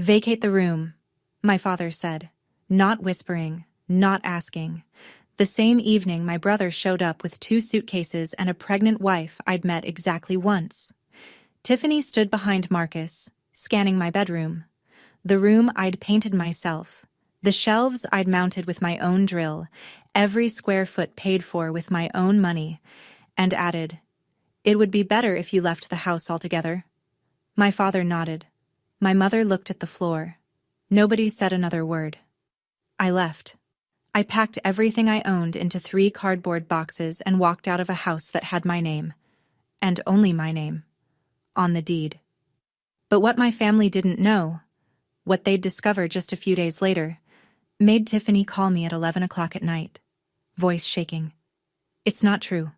Vacate the room, my father said, not whispering, not asking. The same evening, my brother showed up with 2 suitcases and a pregnant wife I'd met exactly once. Tiffany stood behind Marcus, scanning my bedroom. The room I'd painted myself. The shelves I'd mounted with my own drill, every square foot paid for with my own money, and added, "It would be better if you left the house altogether." My father nodded. My mother looked at the floor. Nobody said another word. I left. I packed everything I owned into 3 cardboard boxes and walked out of a house that had my name, and only my name, on the deed. But what my family didn't know, what they'd discover just a few days later, made Tiffany call me at 11 o'clock at night, voice shaking. "It's not true.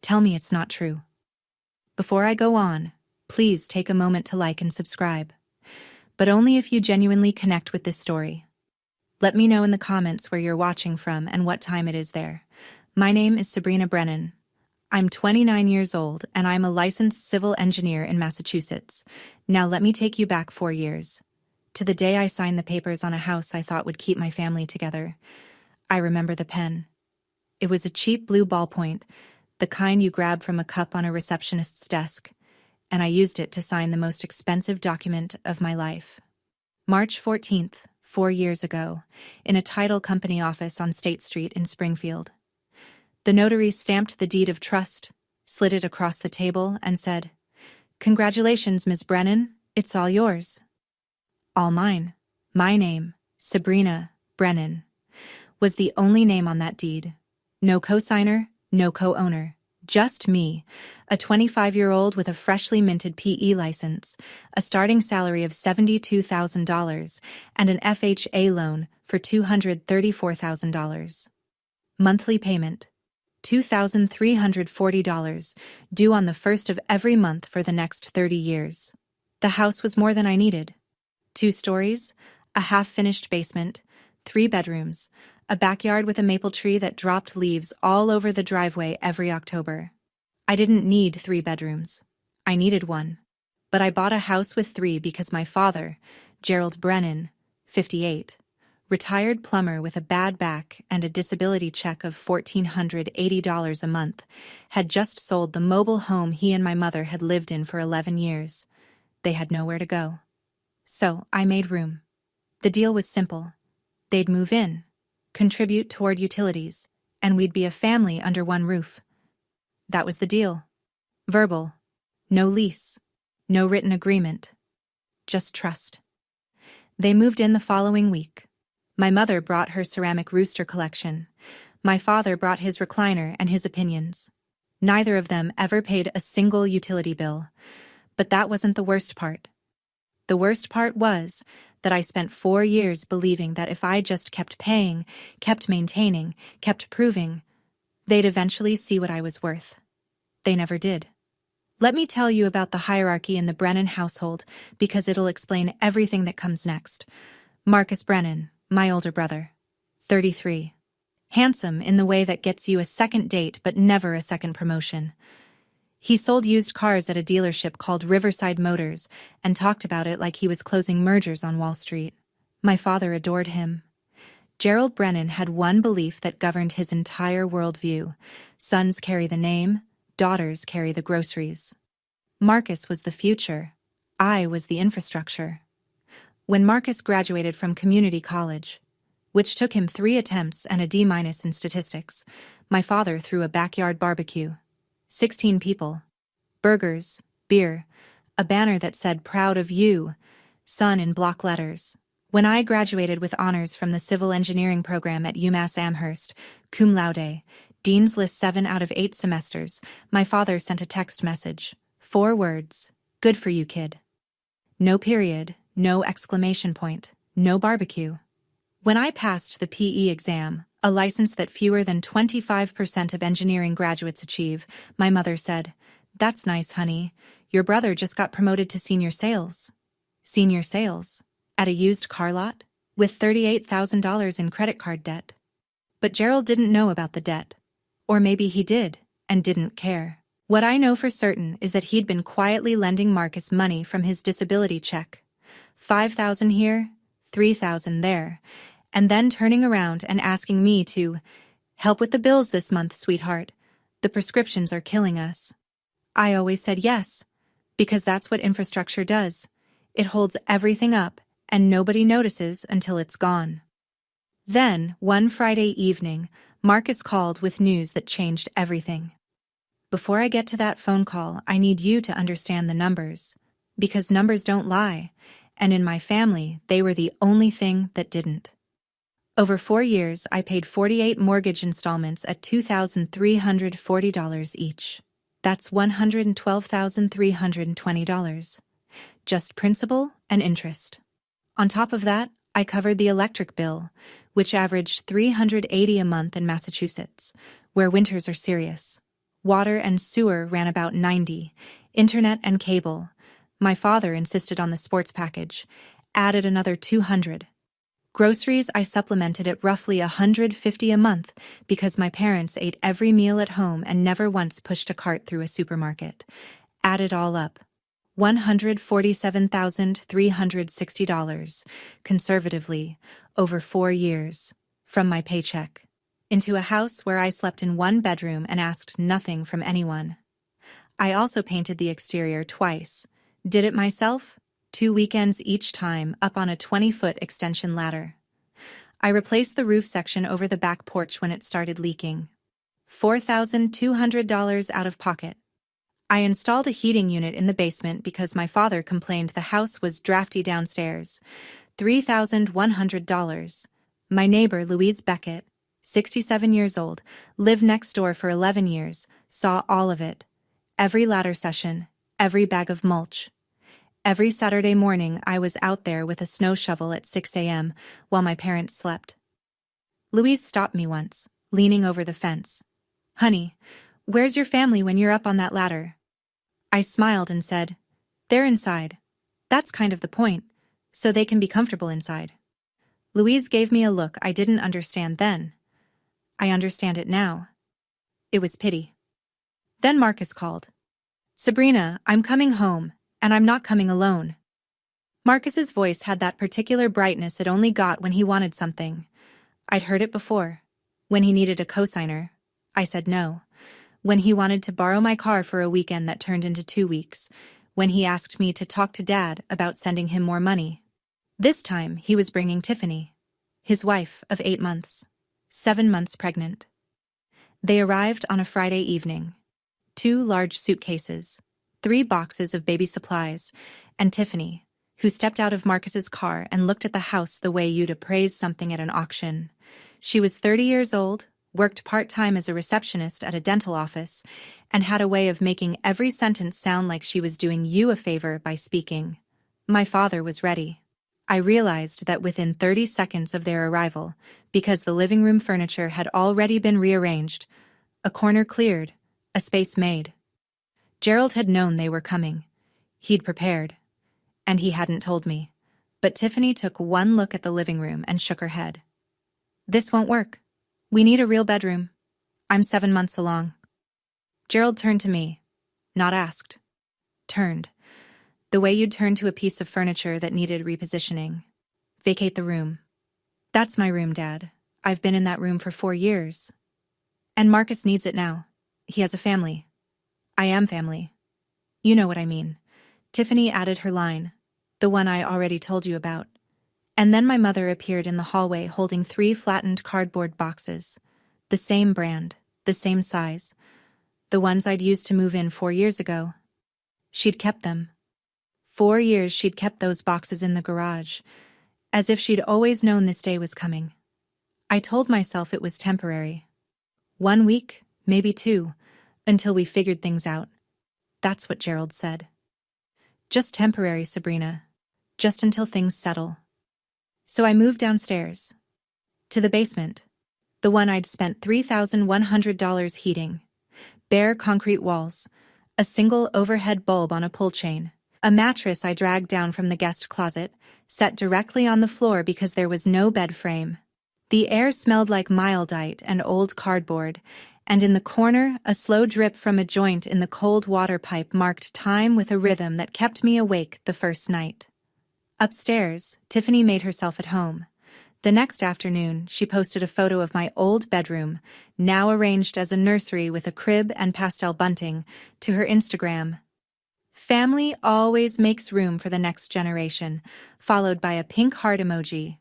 Tell me it's not true." Before I go on, please take a moment to like and subscribe. But only if you genuinely connect with this story. Let me know in the comments where you're watching from and what time it is there. My name is Sabrina Brennan. I'm 29 years old and I'm a licensed civil engineer in Massachusetts. Now let me take you back 4 years. To the day I signed the papers on a house I thought would keep my family together. I remember the pen. It was a cheap blue ballpoint, the kind you grab from a cup on a receptionist's desk, and I used it to sign the most expensive document of my life. March 14th, 4 years ago, in a title company office on State Street in Springfield. The notary stamped the deed of trust, slid it across the table, and said, "Congratulations, Ms. Brennan, it's all yours." All mine. My name, Sabrina Brennan, was the only name on that deed. No co-signer, no co-owner. Just me, a 25-year-old with a freshly minted PE license, a starting salary of $72,000, and an FHA loan for $234,000. Monthly payment, $2,340, due on the first of every month for the next 30 years. The house was more than I needed. 2 stories, a half-finished basement, 3 bedrooms, a backyard with a maple tree that dropped leaves all over the driveway every October. I didn't need 3 bedrooms. I needed 1. But I bought a house with 3 because my father, Gerald Brennan, 58, retired plumber with a bad back and a disability check of $1,480 a month, had just sold the mobile home he and my mother had lived in for 11 years. They had nowhere to go. So I made room. The deal was simple. They'd move in, contribute toward utilities, and we'd be a family under one roof. That was the deal. Verbal. No lease. No written agreement. Just trust. They moved in the following week. My mother brought her ceramic rooster collection. My father brought his recliner and his opinions. Neither of them ever paid a single utility bill. But that wasn't the worst part. The worst part was that I spent 4 years believing that if I just kept paying, kept maintaining, kept proving, they'd eventually see what I was worth. They never did. Let me tell you about the hierarchy in the Brennan household because it'll explain everything that comes next. Marcus Brennan, my older brother, 33. Handsome in the way that gets you a second date but never a second promotion. He sold used cars at a dealership called Riverside Motors and talked about it like he was closing mergers on Wall Street. My father adored him. Gerald Brennan had one belief that governed his entire worldview. Sons carry the name, daughters carry the groceries. Marcus was the future. I was the infrastructure. When Marcus graduated from community college, which took him 3 attempts and a D- in statistics, my father threw a backyard barbecue. 16 people. Burgers, beer, a banner that said "Proud of You," son in block letters. When I graduated with honors from the civil engineering program at UMass Amherst, cum laude, Dean's List 7 out of 8 semesters, my father sent a text message. 4 words. "Good for you, kid." No period, no exclamation point, no barbecue. When I passed the PE exam, a license that fewer than 25% of engineering graduates achieve, my mother said, "That's nice, honey. Your brother just got promoted to senior sales." Senior sales? At a used car lot? With $38,000 in credit card debt. But Gerald didn't know about the debt. Or maybe he did, and didn't care. What I know for certain is that he'd been quietly lending Marcus money from his disability check. 5,000 here, 3,000 there, and then turning around and asking me to help with the bills this month, sweetheart. The prescriptions are killing us. I always said yes, because that's what infrastructure does. It holds everything up, and nobody notices until it's gone. Then, one Friday evening, Marcus called with news that changed everything. Before I get to that phone call, I need you to understand the numbers, because numbers don't lie, and in my family, they were the only thing that didn't. Over 4 years, I paid 48 mortgage installments at $2,340 each. That's $112,320. Just principal and interest. On top of that, I covered the electric bill, which averaged $380 a month in Massachusetts, where winters are serious. Water and sewer ran about $90, internet and cable. My father insisted on the sports package, added another $200. Groceries I supplemented at roughly $150 a month because my parents ate every meal at home and never once pushed a cart through a supermarket. Add it all up. $147,360, conservatively, over 4 years, from my paycheck, into a house where I slept in one bedroom and asked nothing from anyone. I also painted the exterior twice. Did it myself? 2 weekends each time, up on a 20-foot extension ladder. I replaced the roof section over the back porch when it started leaking. $4,200 out of pocket. I installed a heating unit in the basement because my father complained the house was drafty downstairs. $3,100. My neighbor, Louise Vacate, 67 years old, lived next door for 11 years, saw all of it. Every ladder session, every bag of mulch. Every Saturday morning, I was out there with a snow shovel at 6 a.m. while my parents slept. Louise stopped me once, leaning over the fence. "Honey, where's your family when you're up on that ladder?" I smiled and said, "They're inside. That's kind of the point, so they can be comfortable inside." Louise gave me a look I didn't understand then. I understand it now. It was pity. Then Marcus called. "Sabrina, I'm coming home, and I'm not coming alone." Marcus's voice had that particular brightness it only got when he wanted something. I'd heard it before. When he needed a cosigner, I said no. When he wanted to borrow my car for a weekend that turned into 2 weeks. When he asked me to talk to Dad about sending him more money. This time, he was bringing Tiffany, his wife of 8 months, 7 months pregnant. They arrived on a Friday evening. 2 large suitcases, 3 boxes of baby supplies, and Tiffany, who stepped out of Marcus's car and looked at the house the way you'd appraise something at an auction. She was 30 years old, worked part-time as a receptionist at a dental office, and had a way of making every sentence sound like she was doing you a favor by speaking. My father was ready. I realized that within 30 seconds of their arrival, because the living room furniture had already been rearranged, a corner cleared, a space made. Gerald had known they were coming. He'd prepared. And he hadn't told me. But Tiffany took one look at the living room and shook her head. "This won't work. We need a real bedroom. I'm 7 months along." Gerald turned to me. Not asked. Turned. The way you'd turn to a piece of furniture that needed repositioning. "Vacate the room." "That's my room, Dad. I've been in that room for 4 years. And Marcus needs it now. He has a family." "I am family." "You know what I mean." Tiffany added her line, the one I already told you about. And then my mother appeared in the hallway holding 3 flattened cardboard boxes. The same brand, the same size. The ones I'd used to move in 4 years ago. She'd kept them. 4 years she'd kept those boxes in the garage, as if she'd always known this day was coming. I told myself it was temporary. 1 week, maybe 2, until we figured things out. That's what Gerald said. "Just temporary, Sabrina. Just until things settle." So I moved downstairs. To the basement. The one I'd spent $3,100 heating. Bare concrete walls. A single overhead bulb on a pull chain. A mattress I dragged down from the guest closet, set directly on the floor because there was no bed frame. The air smelled like Mildite and old cardboard, and in the corner, a slow drip from a joint in the cold water pipe marked time with a rhythm that kept me awake the first night. Upstairs, Tiffany made herself at home. The next afternoon, she posted a photo of my old bedroom, now arranged as a nursery with a crib and pastel bunting, to her Instagram. Family always makes room for the next generation, followed by a pink heart emoji.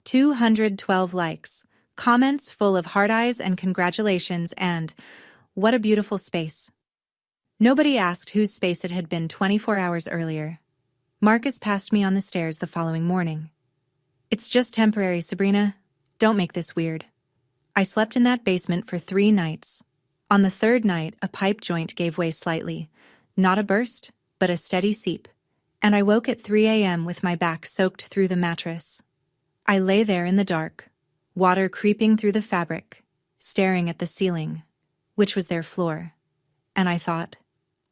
212 likes, comments full of heart eyes and congratulations, and what a beautiful space. Nobody asked whose space it had been 24 hours earlier. Marcus passed me on the stairs the following morning. "It's just temporary, Sabrina. Don't make this weird." I slept in that basement for 3 nights. On the 3rd night, a pipe joint gave way slightly. Not a burst, but a steady seep. And I woke at 3 a.m. with my back soaked through the mattress. I lay there in the dark, water creeping through the fabric, staring at the ceiling, which was their floor. And I thought,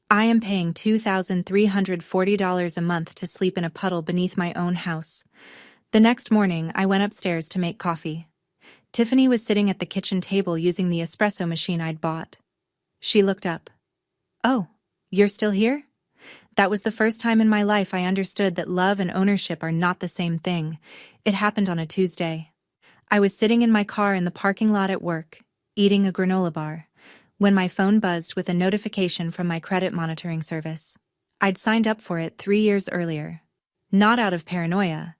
I am paying $2,340 a month to sleep in a puddle beneath my own house. The next morning, I went upstairs to make coffee. Tiffany was sitting at the kitchen table using the espresso machine I'd bought. She looked up. "Oh, you're still here?" That was the first time in my life I understood that love and ownership are not the same thing. It happened on a Tuesday. I was sitting in my car in the parking lot at work, eating a granola bar, when my phone buzzed with a notification from my credit monitoring service. I'd signed up for it 3 years earlier. Not out of paranoia,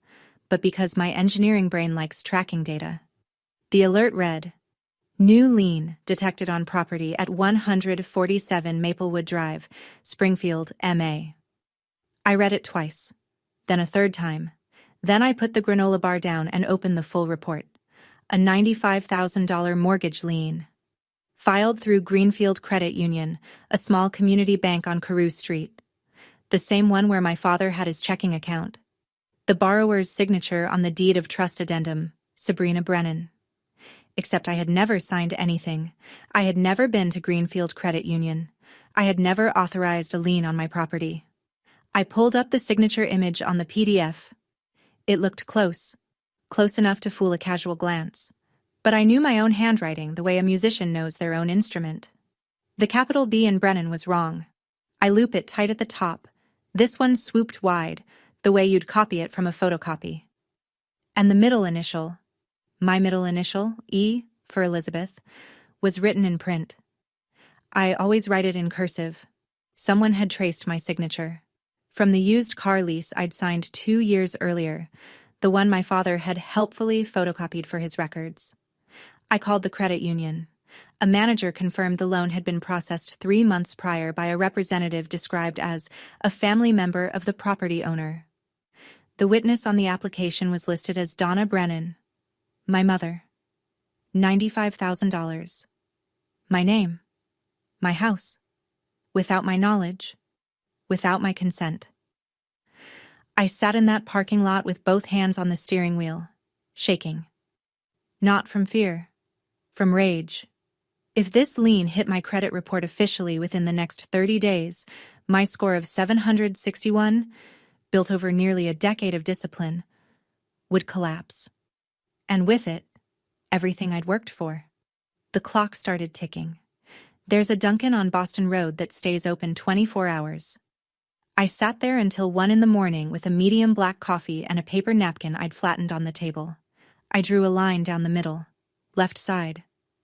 but because my engineering brain likes tracking data. The alert read, "New lien detected on property at 147 Maplewood Drive, Springfield, MA." I read it twice, then a 3rd time. Then I put the granola bar down and opened the full report. A $95,000 mortgage lien. Filed through Greenfield Credit Union, a small community bank on Carew Street. The same one where my father had his checking account. The borrower's signature on the deed of trust addendum, Sabrina Brennan. Except I had never signed anything. I had never been to Greenfield Credit Union. I had never authorized a lien on my property. I pulled up the signature image on the PDF. It looked close enough to fool a casual glance. But I knew my own handwriting the way a musician knows their own instrument. The capital B in Brennan was wrong. I loop it tight at the top. This one swooped wide, the way you'd copy it from a photocopy. And the middle initial, my middle initial, E, for Elizabeth, was written in print. I always write it in cursive. Someone had traced my signature. From the used car lease I'd signed 2 years earlier, the one my father had helpfully photocopied for his records. I called the credit union. A manager confirmed the loan had been processed 3 months prior by a representative described as a family member of the property owner. The witness on the application was listed as Donna Brennan, my mother. $95,000. My name. My house. Without my knowledge. Without my consent. I sat in that parking lot with both hands on the steering wheel, shaking. Not from fear. From rage. If this lien hit my credit report officially within the next 30 days, my score of 761, built over nearly a decade of discipline, would collapse. And with it, everything I'd worked for. The clock started ticking. There's a Dunkin' on Boston Road that stays open 24 hours. I sat there until 1 in the morning with a medium black coffee and a paper napkin I'd flattened on the table. I drew a line down the middle. Left side.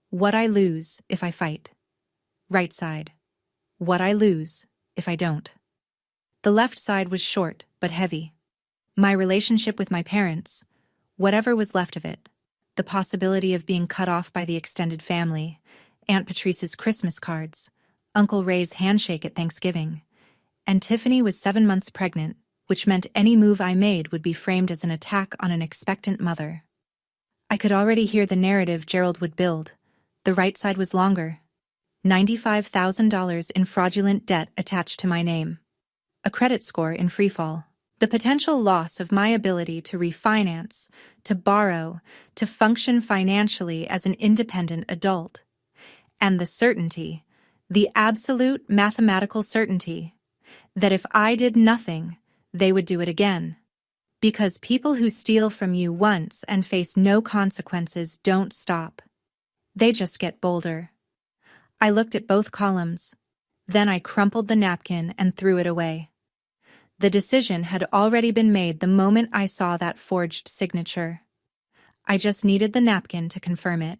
What I lose if I fight. Right side. What I lose if I don't. The left side was short but heavy. My relationship with my parents, whatever was left of it, the possibility of being cut off by the extended family, Aunt Patrice's Christmas cards, Uncle Ray's handshake at Thanksgiving, and Tiffany was 7 months pregnant, which meant any move I made would be framed as an attack on an expectant mother. I could already hear the narrative Gerald would build. The right side was longer. $95,000 in fraudulent debt attached to my name. A credit score in freefall. The potential loss of my ability to refinance, to borrow, to function financially as an independent adult. And the certainty, the absolute mathematical certainty, that if I did nothing, they would do it again. Because people who steal from you once and face no consequences don't stop. They just get bolder. I looked at both columns. Then I crumpled the napkin and threw it away. The decision had already been made the moment I saw that forged signature. I just needed the napkin to confirm it.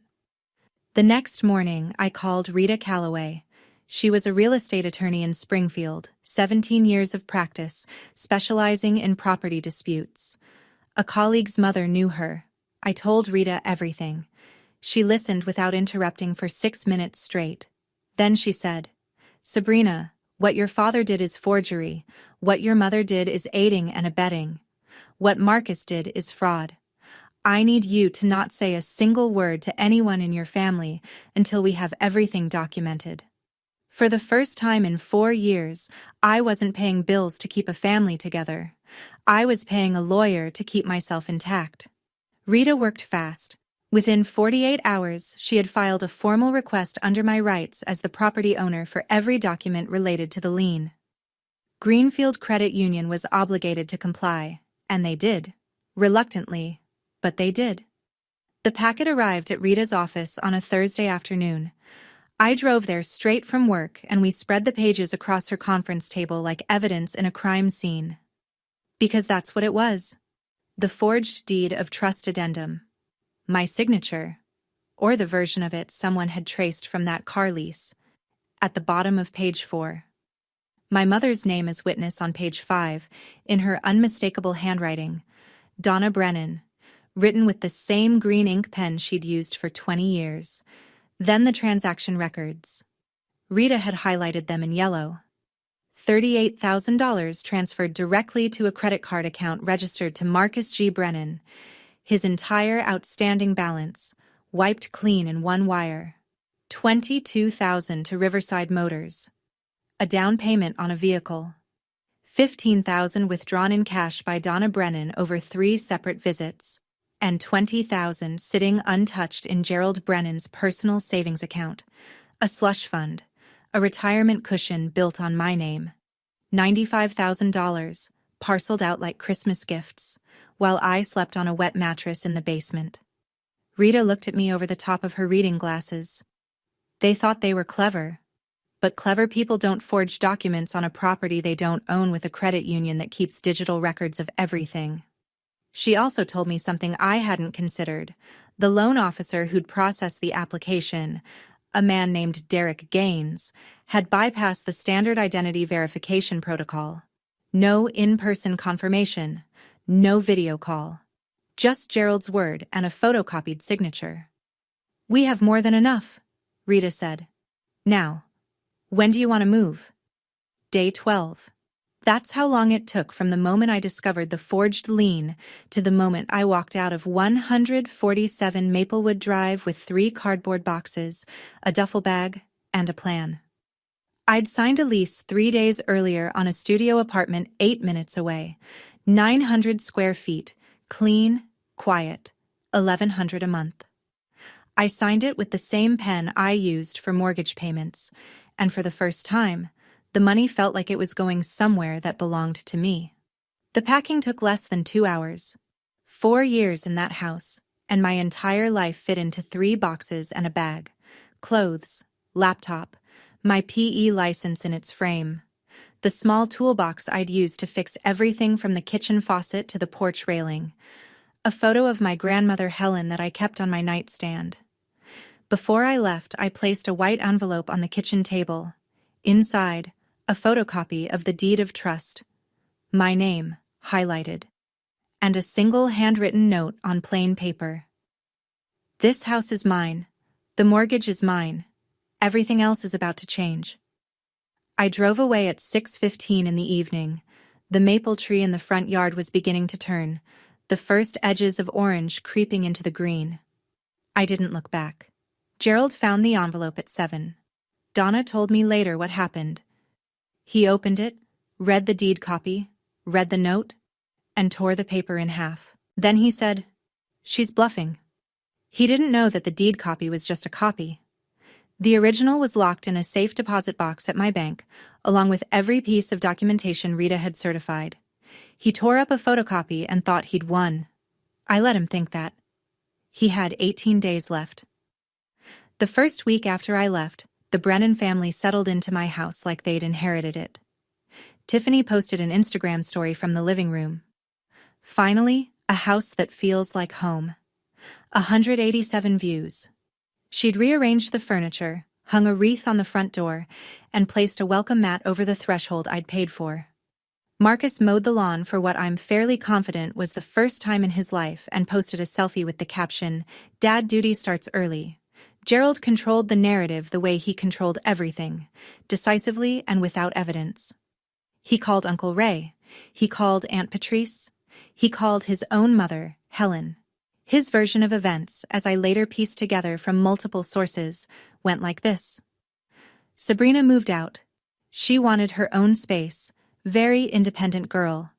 The next morning, I called Rita Calloway. She was a real estate attorney in Springfield, 17 years of practice, specializing in property disputes. A colleague's mother knew her. I told Rita everything. She listened without interrupting for 6 minutes straight. Then she said, "Sabrina, what your father did is forgery. What your mother did is aiding and abetting. What Marcus did is fraud. I need you to not say a single word to anyone in your family until we have everything documented." For the first time in 4 years, I wasn't paying bills to keep a family together. I was paying a lawyer to keep myself intact. Rita worked fast. Within 48 hours, she had filed a formal request under my rights as the property owner for every document related to the lien. Greenfield Credit Union was obligated to comply, and they did. Reluctantly, but they did. The packet arrived at Rita's office on a Thursday afternoon. I drove there straight from work, and we spread the pages across her conference table like evidence in a crime scene. Because that's what it was. The forged deed of trust addendum. My signature, or the version of it someone had traced from that car lease, at the bottom of page 4. My mother's name as witness on page 5, in her unmistakable handwriting, Donna Brennan, written with the same green ink pen she'd used for 20 years. Then the transaction records. Rita had highlighted them in yellow. $38,000 transferred directly to a credit card account registered to Marcus G. Brennan. His entire outstanding balance, wiped clean in one wire. $22,000 to Riverside Motors. A down payment on a vehicle. $15,000 withdrawn in cash by Donna Brennan over 3 separate visits. And $20,000 sitting untouched in Gerald Brennan's personal savings account, a slush fund, a retirement cushion built on my name. $95,000, parceled out like Christmas gifts, while I slept on a wet mattress in the basement. Rita looked at me over the top of her reading glasses. They thought they were clever. But clever people don't forge documents on a property they don't own with a credit union that keeps digital records of everything. She also told me something I hadn't considered. The loan officer who'd processed the application, a man named Derek Gaines, had bypassed the standard identity verification protocol. No in-person confirmation, no video call. Just Gerald's word and a photocopied signature. "We have more than enough," Rita said. "Now, when do you want to move?" Day 12. That's how long it took from the moment I discovered the forged lien to the moment I walked out of 147 Maplewood Drive with 3 cardboard boxes, a duffel bag, and a plan. I'd signed a lease 3 days earlier on a studio apartment 8 minutes away, 900 square feet, clean, quiet, $1,100 a month. I signed it with the same pen I used for mortgage payments, and for the first time, the money felt like it was going somewhere that belonged to me. The packing took less than 2 hours. 4 years in that house, and my entire life fit into 3 boxes and a bag. Clothes, laptop, my PE license in its frame, the small toolbox I'd used to fix everything from the kitchen faucet to the porch railing, a photo of my grandmother Helen that I kept on my nightstand. Before I left, I placed a white envelope on the kitchen table. Inside, a photocopy of the deed of trust, my name, highlighted, and a single handwritten note on plain paper. "This house is mine. The mortgage is mine. Everything else is about to change." I drove away at 6:15 in the evening. The maple tree in the front yard was beginning to turn, the first edges of orange creeping into the green. I didn't look back. Gerald found the envelope at 7. Donna told me later what happened. He opened it, read the deed copy, read the note, and tore the paper in half. Then he said, "She's bluffing." He didn't know that the deed copy was just a copy. The original was locked in a safe deposit box at my bank, along with every piece of documentation Rita had certified. He tore up a photocopy and thought he'd won. I let him think that. He had 18 days left. The first week after I left, the Brennan family settled into my house like they'd inherited it. Tiffany posted an Instagram story from the living room. Finally, a house that feels like home. 187 views. She'd rearranged the furniture, hung a wreath on the front door, and placed a welcome mat over the threshold I'd paid for. Marcus mowed the lawn for what I'm fairly confident was the first time in his life and posted a selfie with the caption, "Dad duty starts early." Gerald controlled the narrative the way he controlled everything, decisively and without evidence. He called Uncle Ray. He called Aunt Patrice. He called his own mother, Helen. His version of events, as I later pieced together from multiple sources, went like this. Sabrina moved out. She wanted her own space, very independent girl.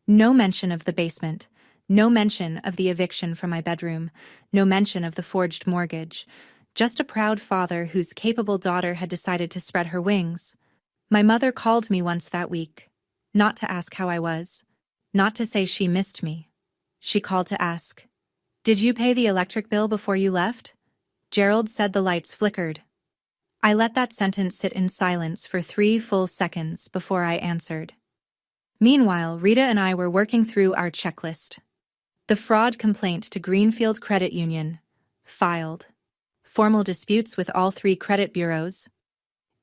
No mention of the basement, no mention of the eviction from my bedroom, no mention of the forged mortgage, just a proud father whose capable daughter had decided to spread her wings. My mother called me once that week, not to ask how I was, not to say she missed me. She called to ask, "Did you pay the electric bill before you left?" Gerald said the lights flickered. I let that sentence sit in silence for 3 full seconds before I answered. Meanwhile, Rita and I were working through our checklist. The fraud complaint to Greenfield Credit Union. Filed. Formal disputes with all 3 credit bureaus.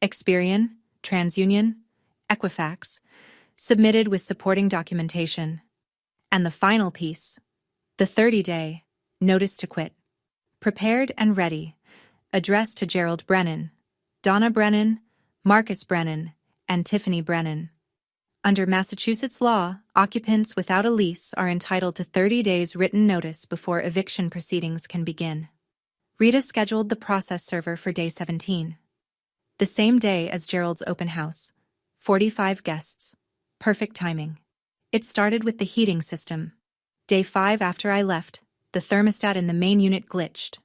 Experian, TransUnion, Equifax. Submitted with supporting documentation. And the final piece. The 30-day notice to quit. Prepared and ready. Addressed to Gerald Brennan, Donna Brennan, Marcus Brennan, and Tiffany Brennan. Under Massachusetts law, occupants without a lease are entitled to 30 days written notice before eviction proceedings can begin. Rita scheduled the process server for day 17. The same day as Gerald's open house. 45 guests. Perfect timing. It started with the heating system. Day 5 after I left, the thermostat in the main unit glitched.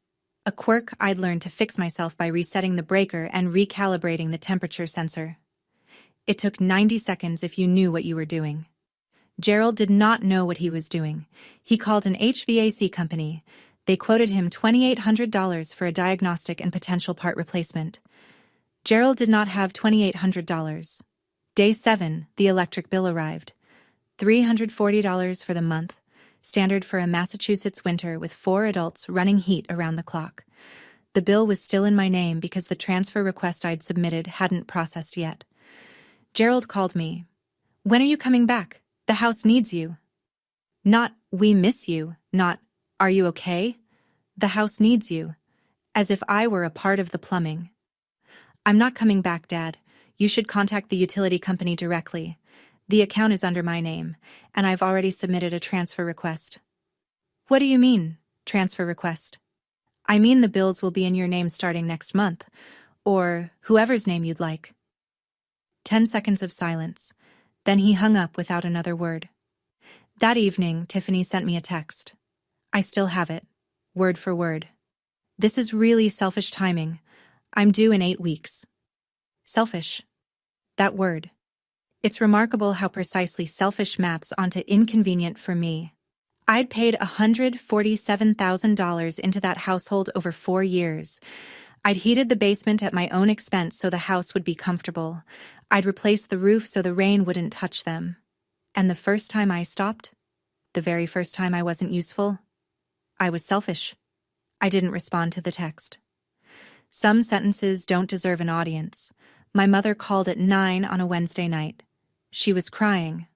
A quirk I'd learned to fix myself by resetting the breaker and recalibrating the temperature sensor. It took 90 seconds if you knew what you were doing. Gerald did not know what he was doing. He called an HVAC company. They quoted him $2,800 for a diagnostic and potential part replacement. Gerald did not have $2,800. Day 7, the electric bill arrived. $340 for the month. Standard for a Massachusetts winter with 4 adults running heat around the clock. The bill was still in my name because the transfer request I'd submitted hadn't processed yet. Gerald called me. "When are you coming back? The house needs you." Not, "We miss you," not, "Are you okay?" "The house needs you." As if I were a part of the plumbing. "I'm not coming back, Dad. You should contact the utility company directly. The account is under my name, and I've already submitted a transfer request." "What do you mean, transfer request?" "I mean the bills will be in your name starting next month, or whoever's name you'd like." 10 seconds of silence. Then he hung up without another word. That evening, Tiffany sent me a text. I still have it, word for word. "This is really selfish timing. I'm due in 8 weeks." Selfish. That word. It's remarkable how precisely selfish maps onto inconvenient for me. I'd paid $147,000 into that household over 4 years. I'd heated the basement at my own expense so the house would be comfortable. I'd replaced the roof so the rain wouldn't touch them. And the first time I stopped, the very first time I wasn't useful, I was selfish. I didn't respond to the text. Some sentences don't deserve an audience. My mother called at 9 on a Wednesday night. She was crying.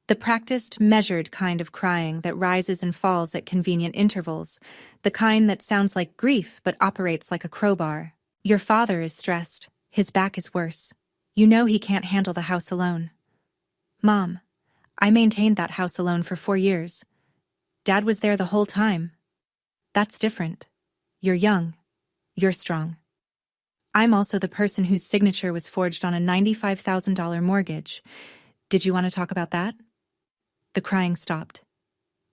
The practiced, measured kind of crying that rises and falls at convenient intervals, the kind that sounds like grief but operates like a crowbar. "Your father is stressed. His back is worse. You know he can't handle the house alone." "Mom, I maintained that house alone for 4 years. Dad was there the whole time." "That's different. You're young. You're strong. I'm also the person whose signature was forged on a $95,000 mortgage. Did you want to talk about that?" The crying stopped.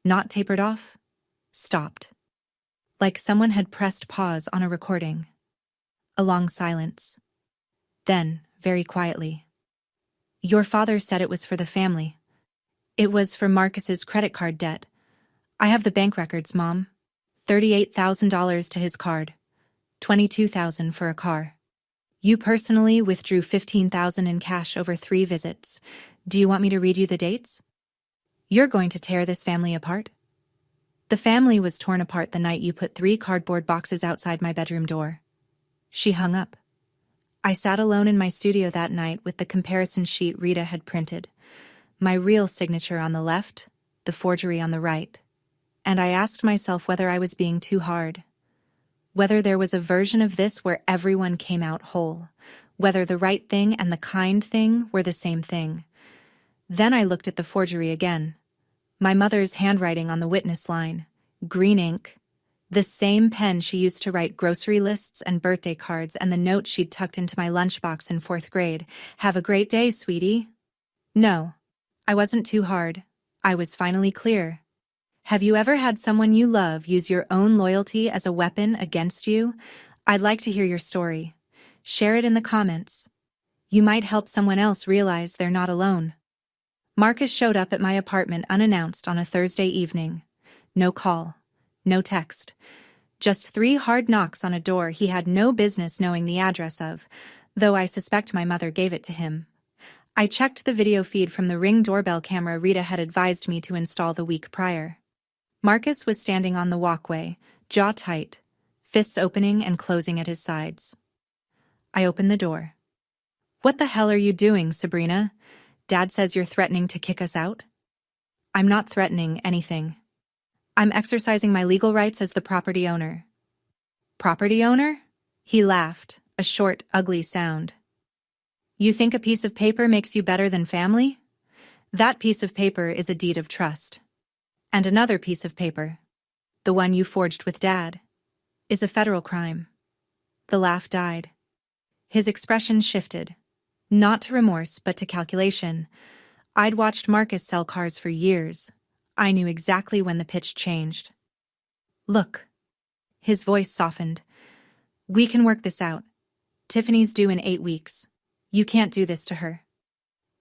Not tapered off. Stopped. Like someone had pressed pause on a recording. A long silence. Then, very quietly. "Your father said it was for the family. It was for Marcus's credit card debt. I have the bank records, Mom. $38,000 to his card. $22,000 for a car. You personally withdrew $15,000 in cash over 3 visits. Do you want me to read you the dates? You're going to tear this family apart? The family was torn apart the night you put 3 cardboard boxes outside my bedroom door. She hung up. I sat alone in my studio that night with the comparison sheet Rita had printed. My real signature on the left, the forgery on the right. And I asked myself whether I was being too hard. Whether there was a version of this where everyone came out whole. Whether the right thing and the kind thing were the same thing. Then I looked at the forgery again. My mother's handwriting on the witness line. Green ink. The same pen she used to write grocery lists and birthday cards, and the note she'd tucked into my lunchbox in 4th grade. Have a great day, sweetie. No, I wasn't too hard. I was finally clear. Have you ever had someone you love use your own loyalty as a weapon against you? I'd like to hear your story. Share it in the comments. You might help someone else realize they're not alone. Marcus showed up at my apartment unannounced on a Thursday evening. No call. No text. Just 3 hard knocks on a door he had no business knowing the address of, though I suspect my mother gave it to him. I checked the video feed from the Ring doorbell camera Rita had advised me to install the week prior. Marcus was standing on the walkway, jaw tight, fists opening and closing at his sides. I opened the door. What the hell are you doing, Sabrina? Dad says you're threatening to kick us out? I'm not threatening anything. I'm exercising my legal rights as the property owner. Property owner? He laughed, a short, ugly sound. You think a piece of paper makes you better than family? That piece of paper is a deed of trust. And another piece of paper, the one you forged with Dad, is a federal crime. The laugh died. His expression shifted, not to remorse but to calculation. I'd watched Marcus sell cars for years. I knew exactly when the pitch changed. Look. His voice softened. We can work this out. Tiffany's due in 8 weeks. You can't do this to her.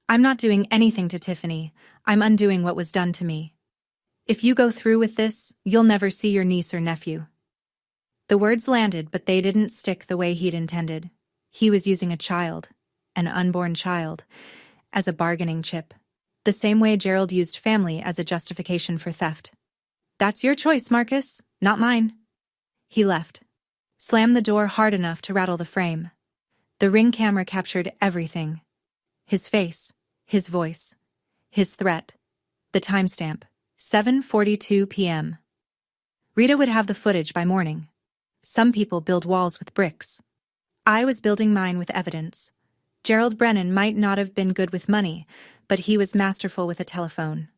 I'm not doing anything to Tiffany. I'm undoing what was done to me. If you go through with this, you'll never see your niece or nephew. The words landed, but they didn't stick the way he'd intended. He was using a child, an unborn child, as a bargaining chip. The same way Gerald used family as a justification for theft. That's your choice, Marcus, not mine. He left. Slammed the door hard enough to rattle the frame. The Ring camera captured everything. His face, his voice, his threat, the timestamp, 7:42 p.m. Rita would have the footage by morning. Some people build walls with bricks. I was building mine with evidence. Gerald Brennan might not have been good with money, but he was masterful with a telephone.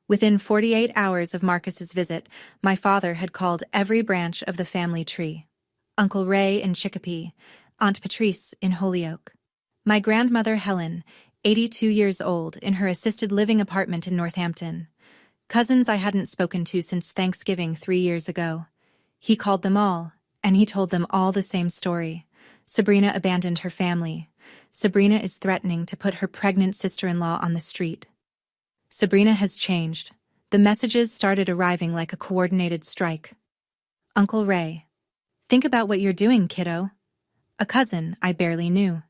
Within 48 hours of Marcus's visit, my father had called every branch of the family tree. Uncle Ray in Chicopee, Aunt Patrice in Holyoke. My grandmother Helen, 82 years old, in her assisted living apartment in Northampton. Cousins I hadn't spoken to since Thanksgiving 3 years ago. He called them all, and he told them all the same story. Sabrina abandoned her family. Sabrina is threatening to put her pregnant sister-in-law on the street. Sabrina has changed. The messages started arriving like a coordinated strike. Uncle Ray. Think about what you're doing, kiddo. A cousin I barely knew.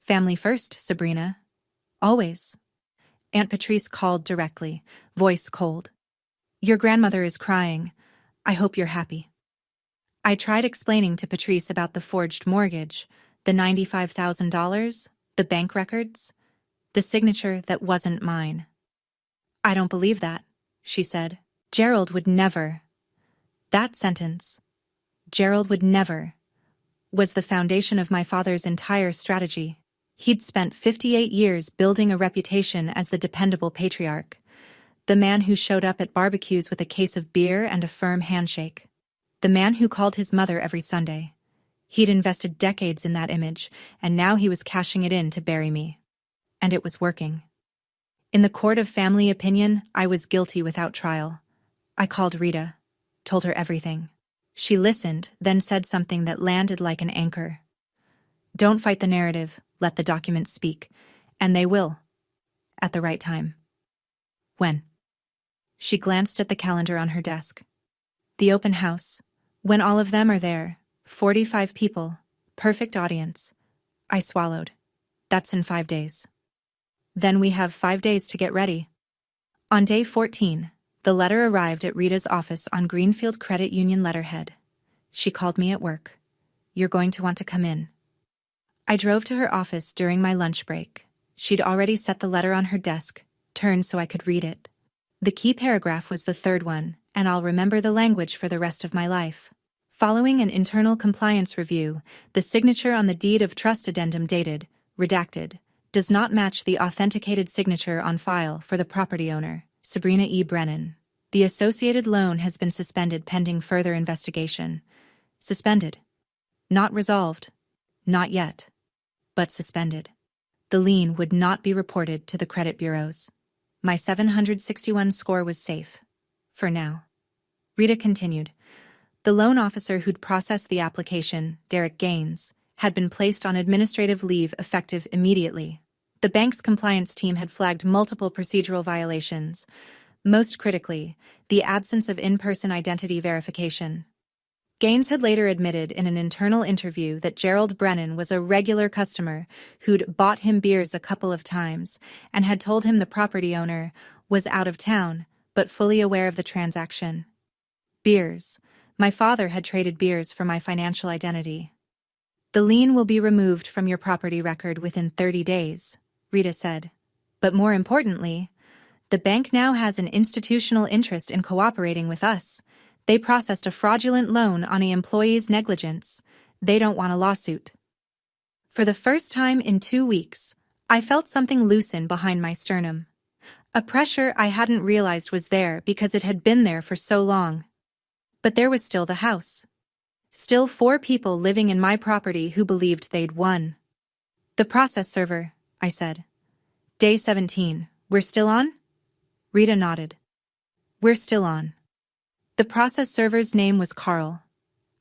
Family first, Sabrina. Always. Aunt Patrice called directly, voice cold. Your grandmother is crying. I hope you're happy. I tried explaining to Patrice about the forged mortgage, the $95,000, the bank records, the signature that wasn't mine. I don't believe that, she said. Gerald would never. That sentence, Gerald would never, was the foundation of my father's entire strategy. He'd spent 58 years building a reputation as the dependable patriarch, the man who showed up at barbecues with a case of beer and a firm handshake, the man who called his mother every Sunday. He'd invested decades in that image, and now he was cashing it in to bury me. And it was working. In the court of family opinion, I was guilty without trial. I called Rita, told her everything. She listened, then said something that landed like an anchor. Don't fight the narrative, let the documents speak. And they will. At the right time. When? She glanced at the calendar on her desk. The open house. When all of them are there. 45 people. Perfect audience. I swallowed. That's in 5 days. Then we have 5 days to get ready. On day 14, the letter arrived at Rita's office on Greenfield Credit Union letterhead. She called me at work. "You're going to want to come in." I drove to her office during my lunch break. She'd already set the letter on her desk, turned so I could read it. The key paragraph was the third one, and I'll remember the language for the rest of my life. Following an internal compliance review, the signature on the deed of trust addendum dated, redacted, does not match the authenticated signature on file for the property owner, Sabrina E. Brennan. The associated loan has been suspended pending further investigation. Suspended. Not resolved. Not yet. But suspended. The lien would not be reported to the credit bureaus. My 761 score was safe. For now. Rita continued. The loan officer who'd processed the application, Derek Gaines, had been placed on administrative leave effective immediately. The bank's compliance team had flagged multiple procedural violations, most critically, the absence of in-person identity verification. Gaines had later admitted in an internal interview that Gerald Brennan was a regular customer who'd bought him beers a couple of times and had told him the property owner was out of town, but fully aware of the transaction. Beers. My father had traded beers for my financial identity. The lien will be removed from your property record within 30 days, Rita said. But more importantly, the bank now has an institutional interest in cooperating with us. They processed a fraudulent loan on an employee's negligence. They don't want a lawsuit. For the first time in 2 weeks, I felt something loosen behind my sternum. A pressure I hadn't realized was there because it had been there for so long. But there was still the house. Still 4 people living in my property who believed they'd won. The process server, I said. Day 17, we're still on? Rita nodded. We're still on. The process server's name was Carl.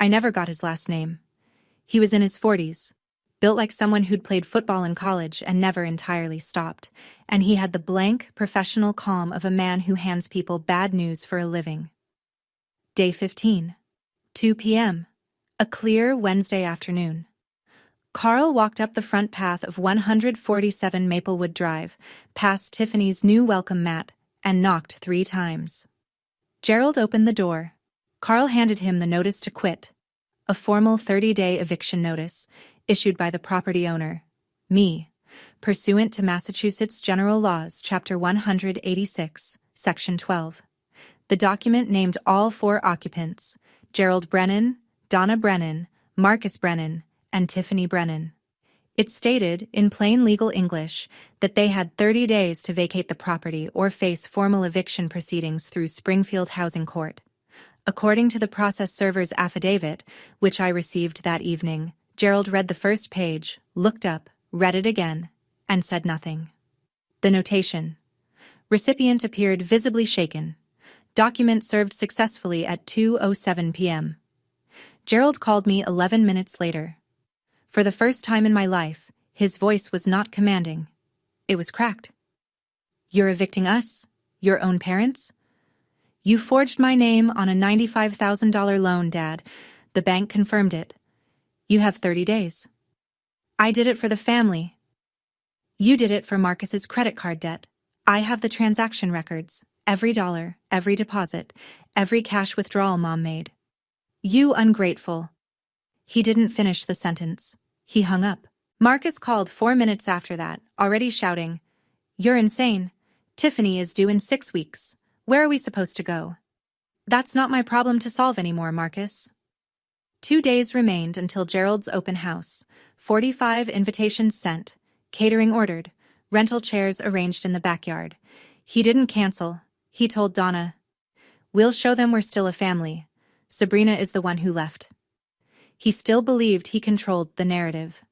I never got his last name. He was in his 40s, built like someone who'd played football in college and never entirely stopped, and he had the blank, professional calm of a man who hands people bad news for a living. Day 15. 2 p.m. A clear Wednesday afternoon. Carl walked up the front path of 147 Maplewood Drive, past Tiffany's new welcome mat, and knocked 3 times. Gerald opened the door. Carl handed him the notice to quit, a formal 30-day eviction notice issued by the property owner, me, pursuant to Massachusetts General Laws, Chapter 186, Section 12. The document named all 4 occupants, Gerald Brennan, Donna Brennan, Marcus Brennan, and Tiffany Brennan. It stated, in plain legal English, that they had 30 days to vacate the property or face formal eviction proceedings through Springfield Housing Court. According to the process server's affidavit, which I received that evening, Gerald read the first page, looked up, read it again, and said nothing. The notation. Recipient appeared visibly shaken. Document served successfully at 2:07 p.m. Gerald called me 11 minutes later. For the first time in my life, his voice was not commanding. It was cracked. You're evicting us? Your own parents? You forged my name on a $95,000 loan, Dad. The bank confirmed it. You have 30 days. I did it for the family. You did it for Marcus's credit card debt. I have the transaction records, every dollar, every deposit, every cash withdrawal Mom made. You ungrateful. He didn't finish the sentence. He hung up. Marcus called 4 minutes after that, already shouting, "You're insane. Tiffany is due in 6 weeks. Where are we supposed to go?" That's not my problem to solve anymore, Marcus. 2 days remained until Gerald's open house. 45 invitations sent, catering ordered, rental chairs arranged in the backyard. He didn't cancel. He told Donna, "We'll show them we're still a family. Sabrina is the one who left." He still believed he controlled the narrative.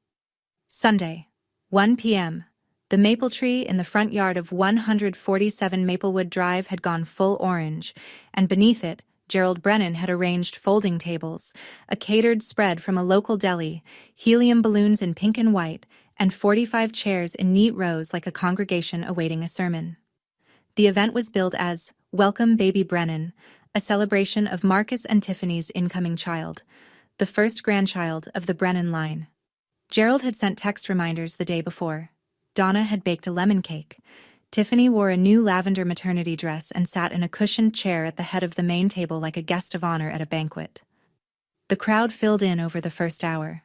Sunday, 1 p.m. The maple tree in the front yard of 147 Maplewood Drive had gone full orange, and beneath it, Gerald Brennan had arranged folding tables, a catered spread from a local deli, helium balloons in pink and white, and 45 chairs in neat rows like a congregation awaiting a sermon. The event was billed as Welcome Baby Brennan, a celebration of Marcus and Tiffany's incoming child, the first grandchild of the Brennan line. Gerald had sent text reminders the day before. Donna had baked a lemon cake. Tiffany wore a new lavender maternity dress and sat in a cushioned chair at the head of the main table like a guest of honor at a banquet. The crowd filled in over the first hour.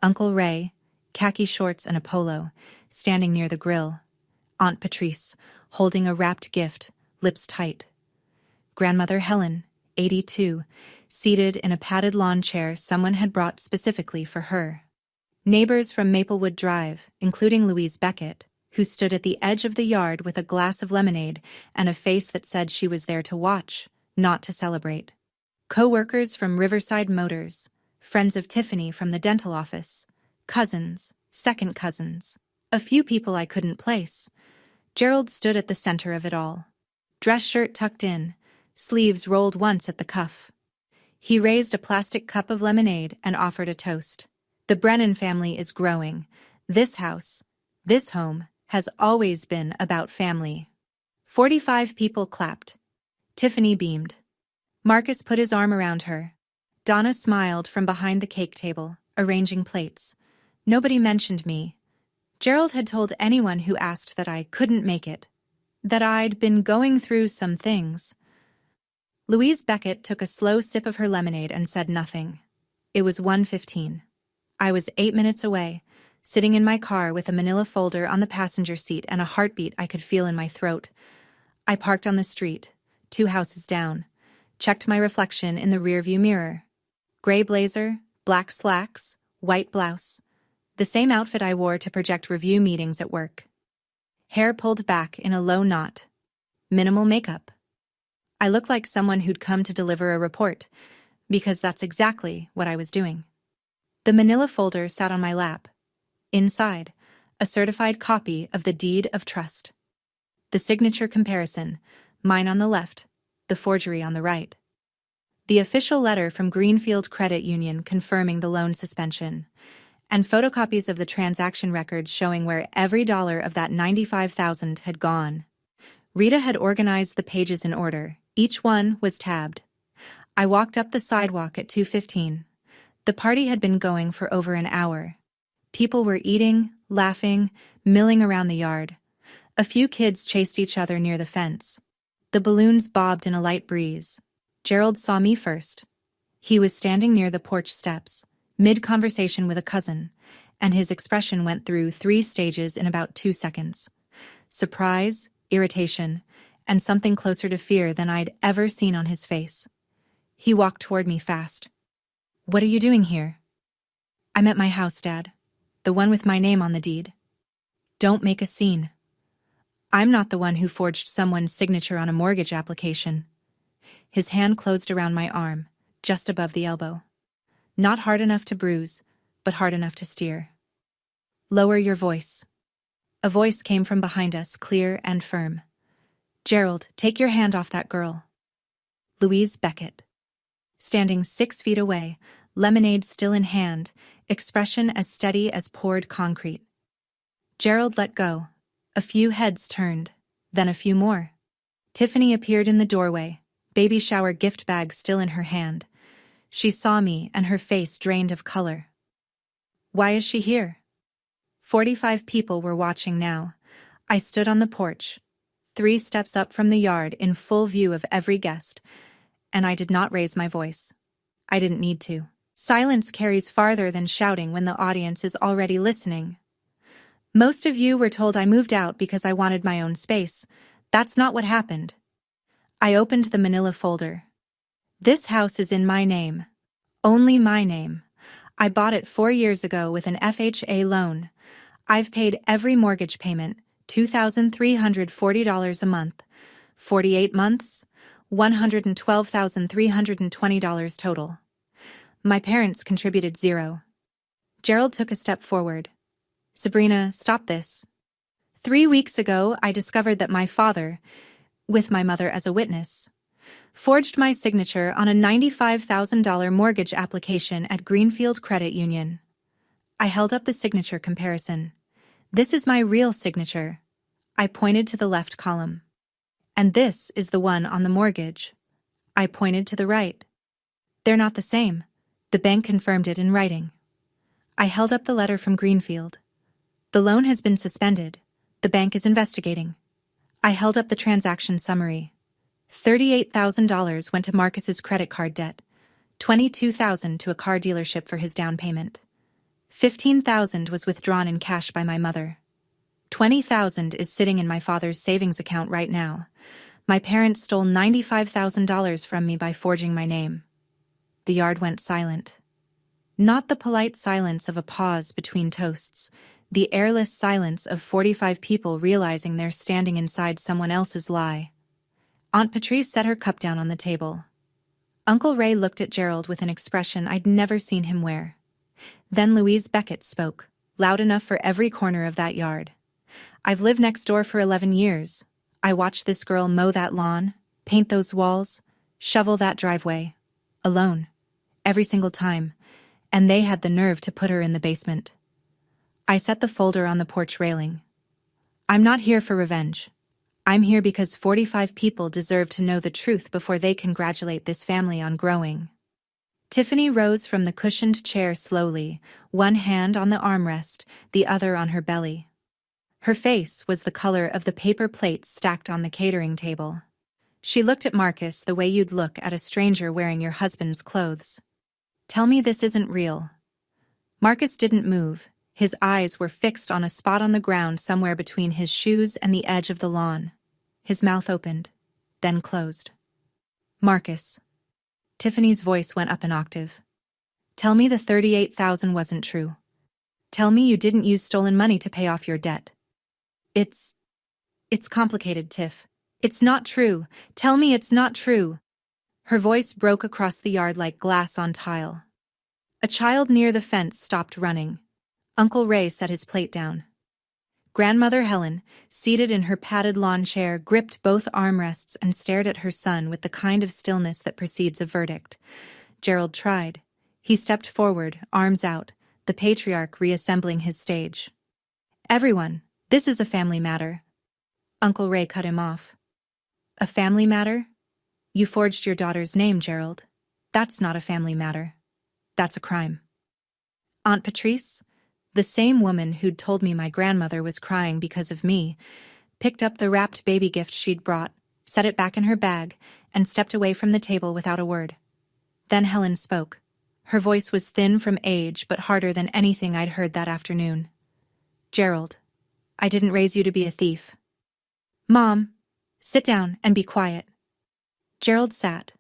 Uncle Ray, khaki shorts and a polo, standing near the grill. Aunt Patrice, holding a wrapped gift, lips tight. Grandmother Helen, 82, seated in a padded lawn chair someone had brought specifically for her. Neighbors from Maplewood Drive, including Louise Beckett, who stood at the edge of the yard with a glass of lemonade and a face that said she was there to watch, not to celebrate. Co-workers from Riverside Motors, friends of Tiffany from the dental office, cousins, second cousins, a few people I couldn't place. Gerald stood at the center of it all. Dress shirt tucked in, sleeves rolled once at the cuff. He raised a plastic cup of lemonade and offered a toast. The Brennan family is growing. This house, this home, has always been about family. 45 people clapped. Tiffany beamed. Marcus put his arm around her. Donna smiled from behind the cake table, arranging plates. Nobody mentioned me. Gerald had told anyone who asked that I couldn't make it, that I'd been going through some things. Louise Beckett took a slow sip of her lemonade and said nothing. It was 1:15. I was 8 minutes away, sitting in my car with a manila folder on the passenger seat and a heartbeat I could feel in my throat. I parked on the street, 2 houses down, checked my reflection in the rearview mirror. Gray blazer, black slacks, white blouse. The same outfit I wore to project review meetings at work. Hair pulled back in a low knot. Minimal makeup. I looked like someone who'd come to deliver a report, because that's exactly what I was doing. The manila folder sat on my lap. Inside, a certified copy of the deed of trust. The signature comparison, mine on the left, the forgery on the right. The official letter from Greenfield Credit Union confirming the loan suspension, and photocopies of the transaction records showing where every dollar of that $95,000 had gone. Rita had organized the pages in order. Each one was tabbed. I walked up the sidewalk at 2:15. The party had been going for over an hour. People were eating, laughing, milling around the yard. A few kids chased each other near the fence. The balloons bobbed in a light breeze. Gerald saw me first. He was standing near the porch steps, mid-conversation with a cousin, and his expression went through 3 stages in about 2 seconds. Surprise, irritation, and something closer to fear than I'd ever seen on his face. He walked toward me fast. "What are you doing here?" "I'm at my house, Dad. The one with my name on the deed." "Don't make a scene. I'm not the one who forged someone's signature on a mortgage application." His hand closed around my arm, just above the elbow. Not hard enough to bruise, but hard enough to steer. "Lower your voice." A voice came from behind us, clear and firm. "Gerald, take your hand off that girl." Louise Beckett. Standing 6 feet away, lemonade still in hand, expression as steady as poured concrete. Gerald let go. A few heads turned, then a few more. Tiffany appeared in the doorway, baby shower gift bag still in her hand. She saw me and her face drained of color. "Why is she here?" 45 people were watching now. I stood on the porch, 3 steps up from the yard in full view of every guest, and I did not raise my voice. I didn't need to. Silence carries farther than shouting when the audience is already listening. "Most of you were told I moved out because I wanted my own space. That's not what happened." I opened the manila folder. "This house is in my name. Only my name. I bought it 4 years ago with an FHA loan. I've paid every mortgage payment, $2,340 a month. 48 months, $112,320 total. My parents contributed $0. Gerald took a step forward. "Sabrina, stop this. 3 weeks ago, I discovered that my father, with my mother as a witness, forged my signature on a $95,000 mortgage application at Greenfield Credit Union." I held up the signature comparison. "This is my real signature." I pointed to the left column. "And this is the one on the mortgage." I pointed to the right. "They're not the same. The bank confirmed it in writing." I held up the letter from Greenfield. "The loan has been suspended. The bank is investigating. I held up the transaction summary. $38,000 went to Marcus's credit card debt, $22,000 to a car dealership for his down payment. $15,000 was withdrawn in cash by my mother. $20,000 is sitting in my father's savings account right now. My parents stole $95,000 from me by forging my name. The yard went silent. Not the polite silence of a pause between toasts, the airless silence of 45 people realizing they're standing inside someone else's lie. Aunt Patrice set her cup down on the table. Uncle Ray looked at Gerald with an expression I'd never seen him wear. Then Louise Beckett spoke, loud enough for every corner of that yard. I've lived next door for 11 years. I watched this girl mow that lawn, paint those walls, shovel that driveway. Alone. Every single time. And they had the nerve to put her in the basement. I set the folder on the porch railing. I'm not here for revenge. I'm here because 45 people deserve to know the truth before they congratulate this family on growing. Tiffany rose from the cushioned chair slowly, one hand on the armrest, the other on her belly. Her face was the color of the paper plates stacked on the catering table. She looked at Marcus the way you'd look at a stranger wearing your husband's clothes. Tell me this isn't real. Marcus didn't move. His eyes were fixed on a spot on the ground somewhere between his shoes and the edge of the lawn. His mouth opened, then closed. Marcus. Tiffany's voice went up an octave. Tell me the $38,000 wasn't true. Tell me you didn't use stolen money to pay off your debt. It's complicated, Tiff. It's not true. Tell me it's not true. Her voice broke across the yard like glass on tile. A child near the fence stopped running. Uncle Ray set his plate down. Grandmother Helen, seated in her padded lawn chair, gripped both armrests and stared at her son with the kind of stillness that precedes a verdict. Gerald tried. He stepped forward, arms out, the patriarch reassembling his stage. Everyone, this is a family matter. Uncle Ray cut him off. A family matter? You forged your daughter's name, Gerald. That's not a family matter. That's a crime. Aunt Patrice, the same woman who'd told me my grandmother was crying because of me, picked up the wrapped baby gift she'd brought, set it back in her bag, and stepped away from the table without a word. Then Helen spoke. Her voice was thin from age but harder than anything I'd heard that afternoon. Gerald, I didn't raise you to be a thief. Mom, sit down and be quiet. Gerald sat,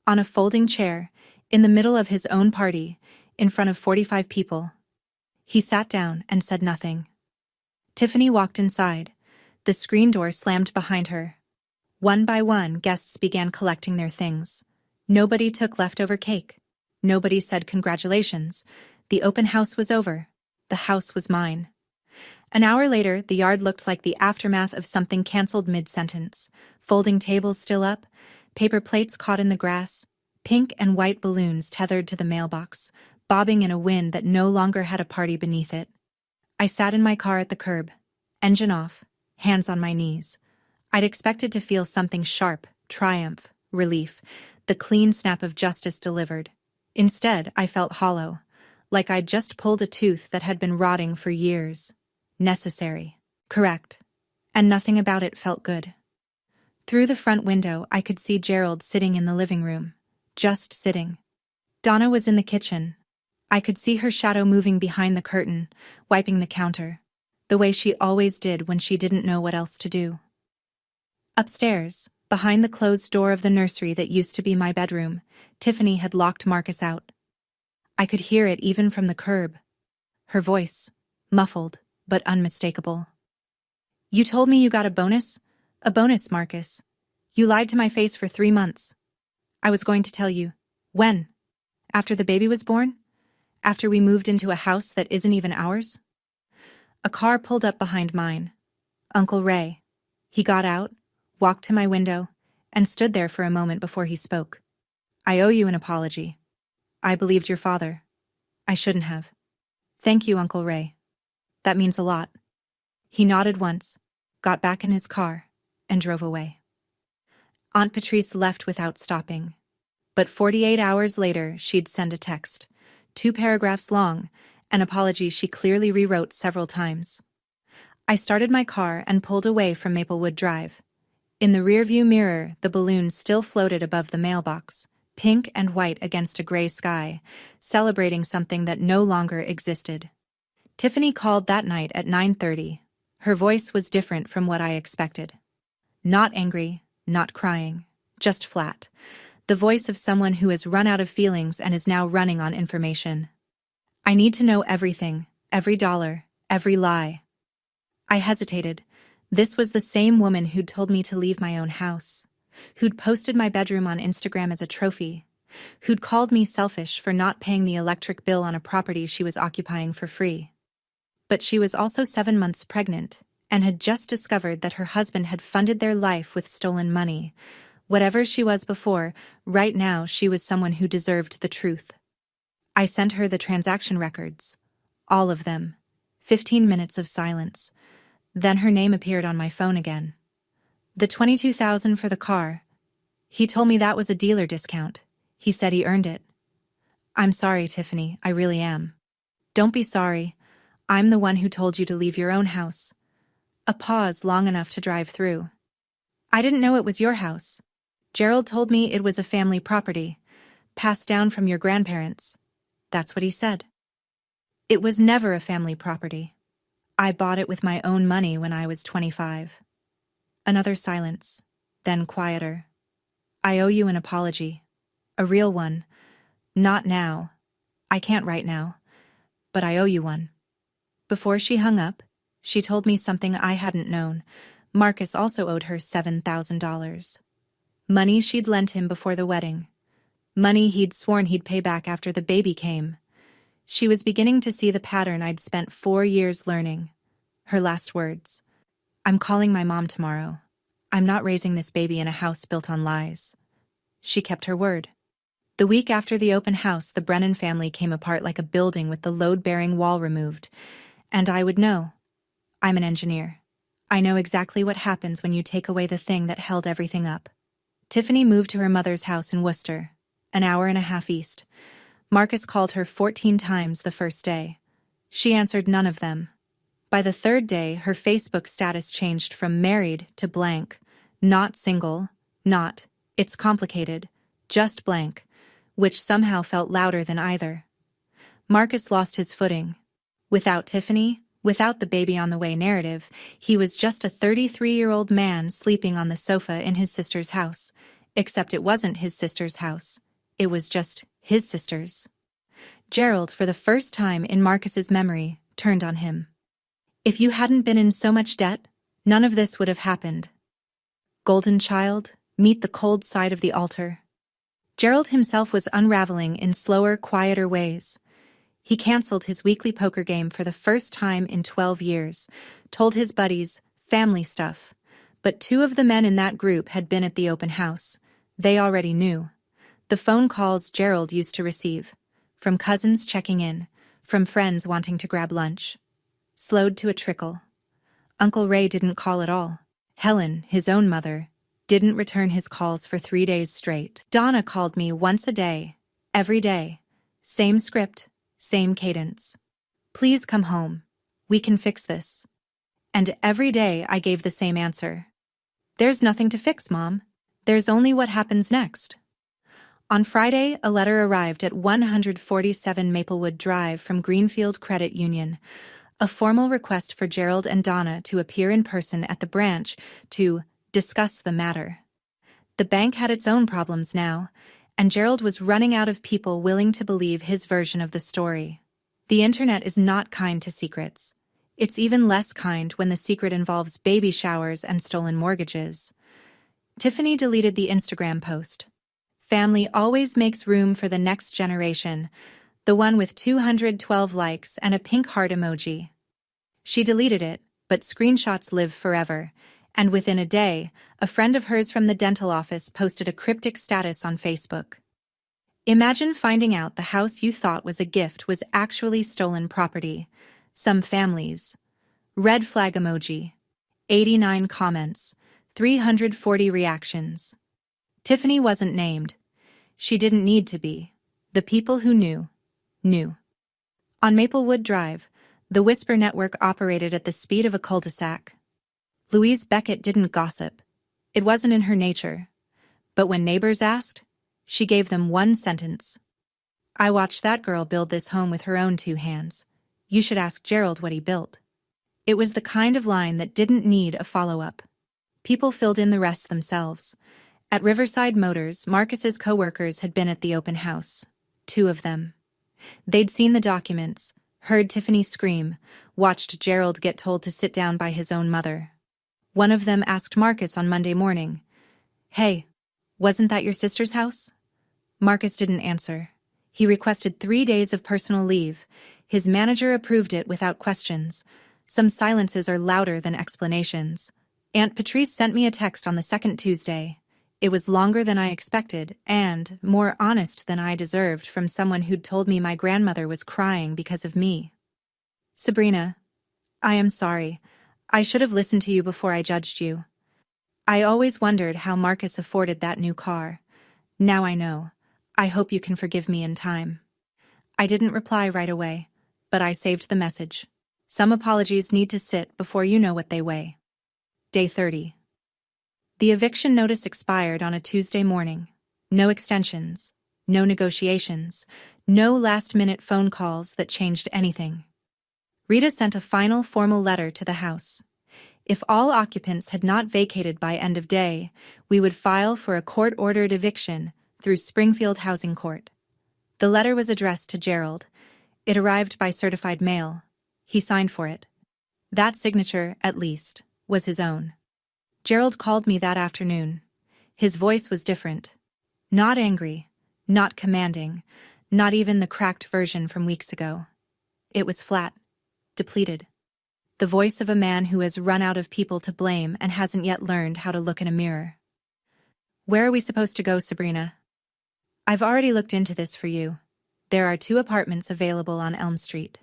on a folding chair, in the middle of his own party, in front of 45 people. He sat down and said nothing. Tiffany walked inside. The screen door slammed behind her. One by one, guests began collecting their things. Nobody took leftover cake. Nobody said congratulations. The open house was over. The house was mine. An hour later, the yard looked like the aftermath of something canceled mid-sentence. Folding tables still up, paper plates caught in the grass, pink and white balloons tethered to the mailbox, bobbing in a wind that no longer had a party beneath it. I sat in my car at the curb, engine off, hands on my knees. I'd expected to feel something sharp, triumph, relief, the clean snap of justice delivered. Instead, I felt hollow, like I'd just pulled a tooth that had been rotting for years. Necessary, correct, and nothing about it felt good. Through the front window, I could see Gerald sitting in the living room, just sitting. Donna was in the kitchen. I could see her shadow moving behind the curtain, wiping the counter, the way she always did when she didn't know what else to do. Upstairs, behind the closed door of the nursery that used to be my bedroom, Tiffany had locked Marcus out. I could hear it even from the curb. Her voice, muffled but unmistakable. You told me you got a bonus? A bonus, Marcus. You lied to my face for 3 months. I was going to tell you. When? After the baby was born? After we moved into a house that isn't even ours? A car pulled up behind mine. Uncle Ray. He got out, walked to my window, and stood there for a moment before he spoke. I owe you an apology. I believed your father. I shouldn't have. Thank you, Uncle Ray. That means a lot. He nodded once, got back in his car, and drove away. Aunt Patrice left without stopping. But 48 hours later, she'd send a text, 2 paragraphs long, an apology she clearly rewrote several times. I started my car and pulled away from Maplewood Drive. In the rearview mirror, the balloon still floated above the mailbox, pink and white against a gray sky, celebrating something that no longer existed. Tiffany called that night at 9:30. Her voice was different from what I expected. Not angry, not crying, just flat. The voice of someone who has run out of feelings and is now running on information. I need to know everything, every dollar, every lie. I hesitated. This was the same woman who'd told me to leave my own house, who'd posted my bedroom on Instagram as a trophy, who'd called me selfish for not paying the electric bill on a property she was occupying for free. But she was also 7 months pregnant and had just discovered that her husband had funded their life with stolen money. Whatever she was before, right now she was someone who deserved the truth. I sent her the transaction records. All of them. 15 minutes of silence. Then her name appeared on my phone again. The $22,000 for the car. He told me that was a dealer discount. He said he earned it. I'm sorry, Tiffany, I really am. Don't be sorry. I'm the one who told you to leave your own house. A pause long enough to drive through. I didn't know it was your house. Gerald told me it was a family property, passed down from your grandparents. That's what he said. It was never a family property. I bought it with my own money when I was 25. Another silence, then quieter. I owe you an apology. A real one. Not now. I can't right now. But I owe you one. Before she hung up, she told me something I hadn't known. Marcus also owed her $7,000. Money she'd lent him before the wedding. Money he'd sworn he'd pay back after the baby came. She was beginning to see the pattern I'd spent 4 years learning. Her last words. I'm calling my mom tomorrow. I'm not raising this baby in a house built on lies. She kept her word. The week after the open house, the Brennan family came apart like a building with the load-bearing wall removed. And I would know. I'm an engineer. I know exactly what happens when you take away the thing that held everything up. Tiffany moved to her mother's house in Worcester, an hour and a half east. Marcus called her 14 times the first day. She answered none of them. By the third day, her Facebook status changed from married to blank. Not single, not, it's complicated, just blank, which somehow felt louder than either. Marcus lost his footing. Without Tiffany, without the baby on the way narrative, he was just a 33-year-old man sleeping on the sofa in his sister's house. Except it wasn't his sister's house. It was just his sister's. Gerald, for the first time in Marcus's memory, turned on him. If you hadn't been in so much debt, none of this would have happened. Golden child, meet the cold side of the altar. Gerald himself was unraveling in slower, quieter ways. He canceled his weekly poker game for the first time in 12 years, told his buddies, family stuff. But 2 of the men in that group had been at the open house. They already knew. The phone calls Gerald used to receive. From cousins checking in, from friends wanting to grab lunch. Slowed to a trickle. Uncle Ray didn't call at all. Helen, his own mother, didn't return his calls for 3 days straight. Donna called me once a day, every day. Same script. Same cadence. Please come home. We can fix this. And every day I gave the same answer. There's nothing to fix, Mom. There's only what happens next. On Friday, a letter arrived at 147 Maplewood Drive from Greenfield Credit Union. A formal request for Gerald and Donna to appear in person at the branch to discuss the matter. The bank had its own problems now, and Gerald was running out of people willing to believe his version of the story. The internet is not kind to secrets. It's even less kind when the secret involves baby showers and stolen mortgages. Tiffany deleted the Instagram post. Family always makes room for the next generation, the one with 212 likes and a pink heart emoji. She deleted it, but screenshots live forever. And within a day, a friend of hers from the dental office posted a cryptic status on Facebook. Imagine finding out the house you thought was a gift was actually stolen property. Some families. Red flag emoji. 89 comments. 340 reactions. Tiffany wasn't named. She didn't need to be. The people who knew, knew. On Maplewood Drive, The whisper network operated at the speed of a cul-de-sac. Louise Beckett didn't gossip. It wasn't in her nature. But when neighbors asked, she gave them one sentence. I watched that girl build this home with her own 2 hands. You should ask Gerald what he built. It was the kind of line that didn't need a follow-up. People filled in the rest themselves. At Riverside Motors, Marcus's co-workers had been at the open house. 2 of them. They'd seen the documents, heard Tiffany scream, watched Gerald get told to sit down by his own mother. One of them asked Marcus on Monday morning, "Hey, wasn't that your sister's house?" Marcus didn't answer. He requested 3 days of personal leave. His manager approved it without questions. Some silences are louder than explanations. Aunt Patrice sent me a text on the second Tuesday. It was longer than I expected and more honest than I deserved from someone who'd told me my grandmother was crying because of me. Sabrina, I am sorry. I should have listened to you before I judged you. I always wondered how Marcus afforded that new car. Now I know. I hope you can forgive me in time. I didn't reply right away, but I saved the message. Some apologies need to sit before you know what they weigh. Day 30. The eviction notice expired on a Tuesday morning. No extensions, no negotiations, no last-minute phone calls that changed anything. Rita sent a final formal letter to the house. If all occupants had not vacated by end of day, we would file for a court-ordered eviction through Springfield Housing Court. The letter was addressed to Gerald. It arrived by certified mail. He signed for it. That signature, at least, was his own. Gerald called me that afternoon. His voice was different. Not angry, not commanding, not even the cracked version from weeks ago. It was flat, depleted. The voice of a man who has run out of people to blame and hasn't yet learned how to look in a mirror. Where are we supposed to go, Sabrina? I've already looked into this for you. There are 2 apartments available on Elm Street.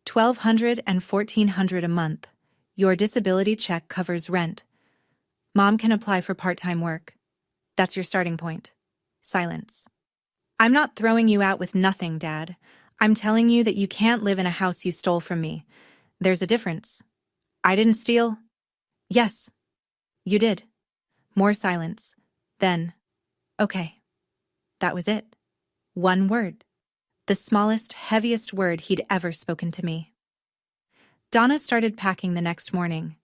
$1,200 and $1,400 a month. Your disability check covers rent. Mom can apply for part-time work. That's your starting point. Silence. I'm not throwing you out with nothing, Dad. I'm telling you that you can't live in a house you stole from me. There's a difference. I didn't steal. Yes, you did. More silence. Then, okay. That was it. 1 word. The smallest, heaviest word he'd ever spoken to me. Donna started packing the next morning.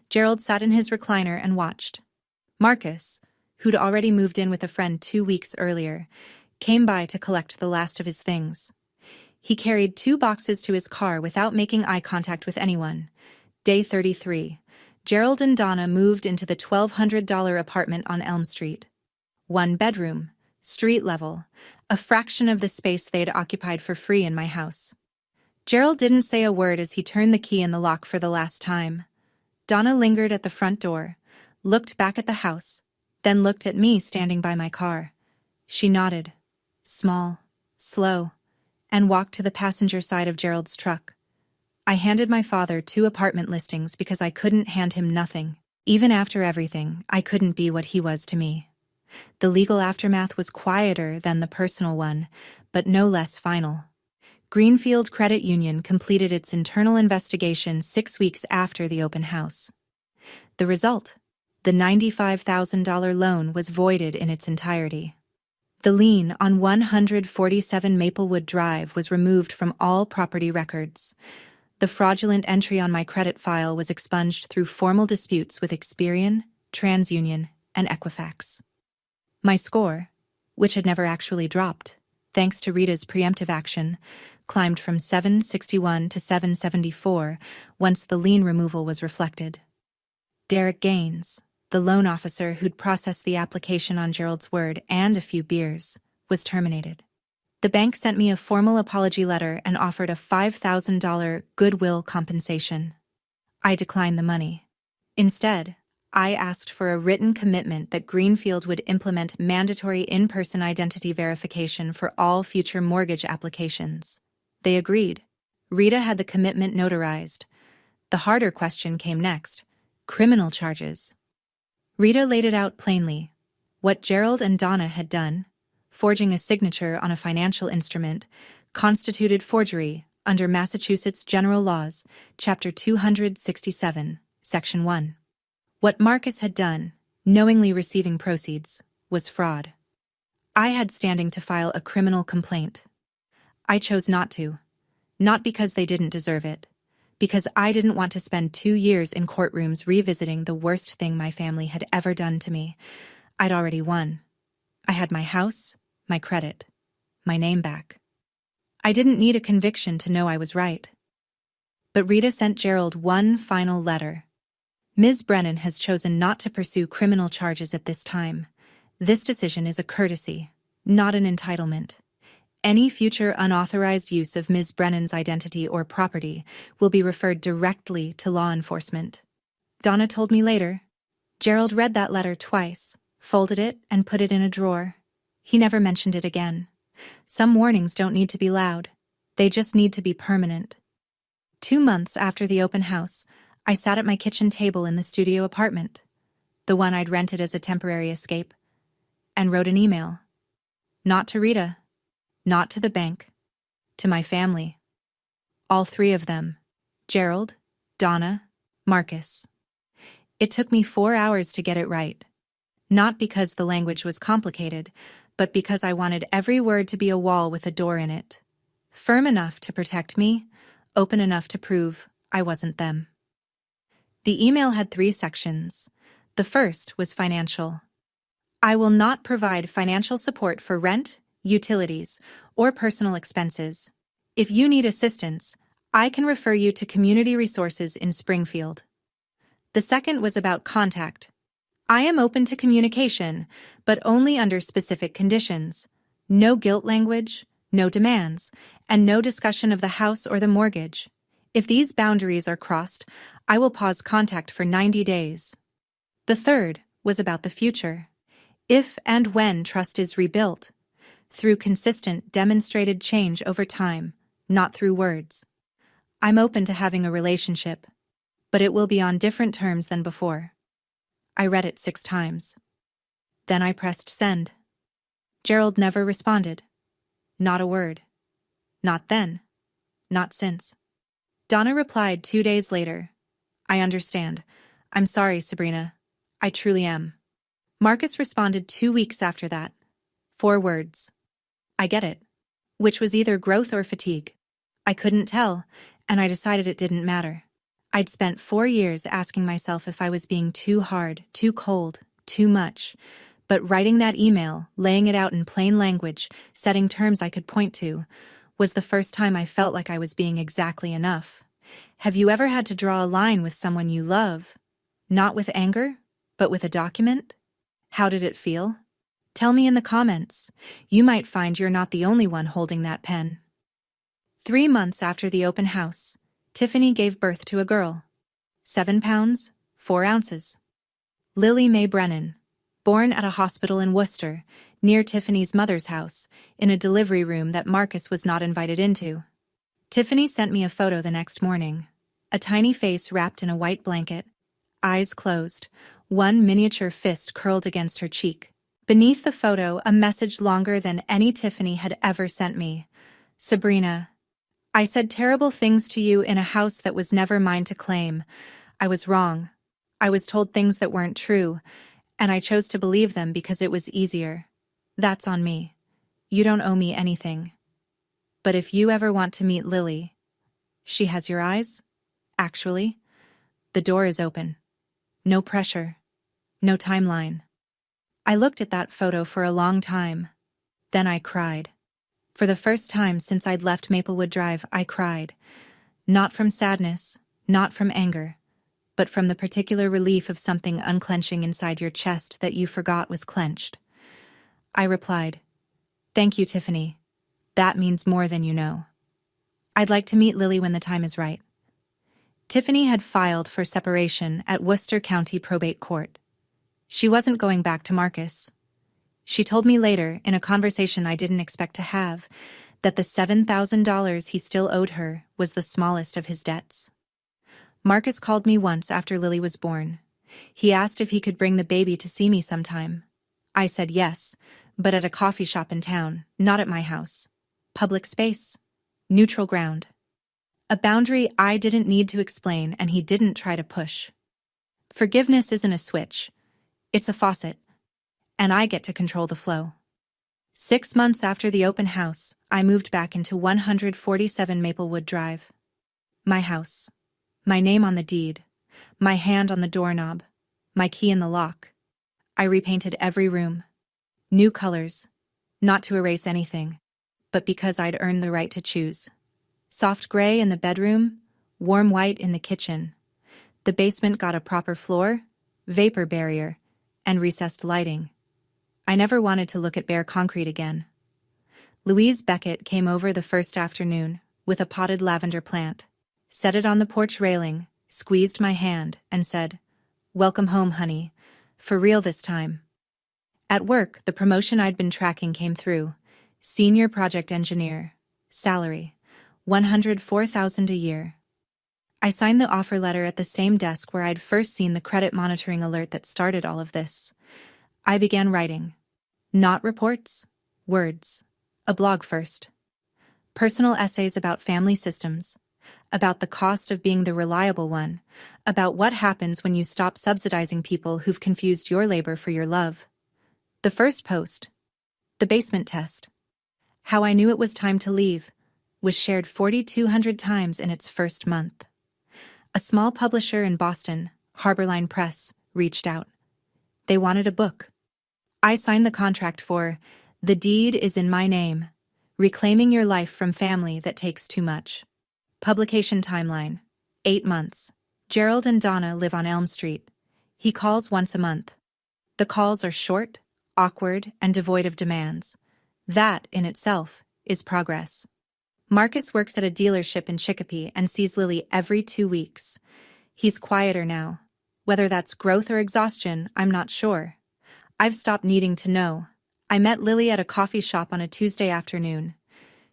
Gerald sat in his recliner and watched. Marcus, who'd already moved in with a friend 2 weeks earlier, came by to collect the last of his things. He carried 2 boxes to his car without making eye contact with anyone. Day 33. Gerald and Donna moved into the $1,200 apartment on Elm Street. 1 bedroom, street level, a fraction of the space they'd occupied for free in my house. Gerald didn't say a word as he turned the key in the lock for the last time. Donna lingered at the front door, looked back at the house, then looked at me standing by my car. She nodded, small, slow, and walked to the passenger side of Gerald's truck. I handed my father 2 apartment listings because I couldn't hand him nothing. Even after everything, I couldn't be what he was to me. The legal aftermath was quieter than the personal one, but no less final. Greenfield Credit Union completed its internal investigation 6 weeks after the open house. The result? The $95,000 loan was voided in its entirety. The lien on 147 Maplewood Drive was removed from all property records. The fraudulent entry on my credit file was expunged through formal disputes with Experian, TransUnion, and Equifax. My score, which had never actually dropped, thanks to Rita's preemptive action, climbed from 761 to 774 once the lien removal was reflected. Derek Gaines, the loan officer who'd processed the application on Gerald's word and a few beers, was terminated. The bank sent me a formal apology letter and offered a $5,000 goodwill compensation. I declined the money. Instead, I asked for a written commitment that Greenfield would implement mandatory in-person identity verification for all future mortgage applications. They agreed. Rita had the commitment notarized. The harder question came next: criminal charges. Rita laid it out plainly. What Gerald and Donna had done, forging a signature on a financial instrument, constituted forgery under Massachusetts General Laws, Chapter 267, Section 1. What Marcus had done, knowingly receiving proceeds, was fraud. I had standing to file a criminal complaint. I chose not to. Not because they didn't deserve it. Because I didn't want to spend 2 years in courtrooms revisiting the worst thing my family had ever done to me. I'd already won. I had my house, my credit, my name back. I didn't need a conviction to know I was right. But Rita sent Gerald one final letter. Ms. Brennan has chosen not to pursue criminal charges at this time. This decision is a courtesy, not an entitlement. Any future unauthorized use of Ms. Brennan's identity or property will be referred directly to law enforcement. Donna told me later. Gerald read that letter twice, folded it, and put it in a drawer. He never mentioned it again. Some warnings don't need to be loud. They just need to be permanent. 2 months after the open house, I sat at my kitchen table in the studio apartment, the one I'd rented as a temporary escape, and wrote an email. Not to Rita, not to the bank, to my family. All 3 of them: Gerald, Donna, Marcus. It took me 4 hours to get it right. Not because the language was complicated, but because I wanted every word to be a wall with a door in it. Firm enough to protect me, open enough to prove I wasn't them. The email had 3 sections. The first was financial. I will not provide financial support for rent, utilities, or personal expenses. If you need assistance, I can refer you to Community Resources in Springfield. The second was about contact. I am open to communication, but only under specific conditions. No guilt language, no demands, and no discussion of the house or the mortgage. If these boundaries are crossed, I will pause contact for 90 days. The third was about the future. If and when trust is rebuilt, through consistent, demonstrated change over time, not through words. I'm open to having a relationship, but it will be on different terms than before. I read it 6 times. Then I pressed send. Gerald never responded. Not a word. Not then. Not since. Donna replied 2 days later. I understand. I'm sorry, Sabrina. I truly am. Marcus responded 2 weeks after that. 4 words. I get it. Which was either growth or fatigue. I couldn't tell, and I decided it didn't matter. I'd spent 4 years asking myself if I was being too hard, too cold, too much. But writing that email, laying it out in plain language, setting terms I could point to, was the first time I felt like I was being exactly enough. Have you ever had to draw a line with someone you love? Not with anger, but with a document? How did it feel? Tell me in the comments. You might find you're not the only one holding that pen. 3 months after the open house, Tiffany gave birth to a girl. 7 pounds, 4 ounces. Lily Mae Brennan, born at a hospital in Worcester, near Tiffany's mother's house, in a delivery room that Marcus was not invited into. Tiffany sent me a photo the next morning. A tiny face wrapped in a white blanket, eyes closed, one miniature fist curled against her cheek. Beneath the photo, a message longer than any Tiffany had ever sent me. Sabrina, I said terrible things to you in a house that was never mine to claim. I was wrong. I was told things that weren't true, and I chose to believe them because it was easier. That's on me. You don't owe me anything. But if you ever want to meet Lily, she has your eyes? Actually, the door is open. No pressure. No timeline. I looked at that photo for a long time. Then I cried. For the first time since I'd left Maplewood Drive, I cried. Not from sadness, not from anger, but from the particular relief of something unclenching inside your chest that you forgot was clenched. I replied, "Thank you, Tiffany. That means more than you know. I'd like to meet Lily when the time is right." Tiffany had filed for separation at Worcester County Probate Court. She wasn't going back to Marcus. She told me later, in a conversation I didn't expect to have, that the $7,000 he still owed her was the smallest of his debts. Marcus called me once after Lily was born. He asked if he could bring the baby to see me sometime. I said yes, but at a coffee shop in town, not at my house. Public space. Neutral ground. A boundary I didn't need to explain and he didn't try to push. Forgiveness isn't a switch, it's a faucet, and I get to control the flow. 6 months after the open house, I moved back into 147 Maplewood Drive. My house. My name on the deed. My hand on the doorknob. My key in the lock. I repainted every room. New colors. Not to erase anything, but because I'd earned the right to choose. Soft gray in the bedroom, warm white in the kitchen. The basement got a proper floor, vapor barrier, and recessed lighting. I never wanted to look at bare concrete again. Louise Vacate came over the first afternoon with a potted lavender plant, set it on the porch railing, squeezed my hand, and said, "Welcome home, honey. For real this time." At work, the promotion I'd been tracking came through. Senior project engineer. Salary, $104,000 a year. I signed the offer letter at the same desk where I'd first seen the credit monitoring alert that started all of this. I began writing. Not reports, words. A blog first. Personal essays about family systems, about the cost of being the reliable one, about what happens when you stop subsidizing people who've confused your labor for your love. The first post, the basement test, how I knew it was time to leave, was shared 4,200 times in its first month. A small publisher in Boston, Harborline Press, reached out. They wanted a book. I signed the contract for The Deed is in My Name, Reclaiming Your Life from Family That Takes Too Much. Publication timeline, 8 months. Gerald and Donna live on Elm Street. He calls once a month. The calls are short, awkward, and devoid of demands. That, in itself, is progress. Marcus works at a dealership in Chicopee and sees Lily every 2 weeks. He's quieter now. Whether that's growth or exhaustion, I'm not sure. I've stopped needing to know. I met Lily at a coffee shop on a Tuesday afternoon.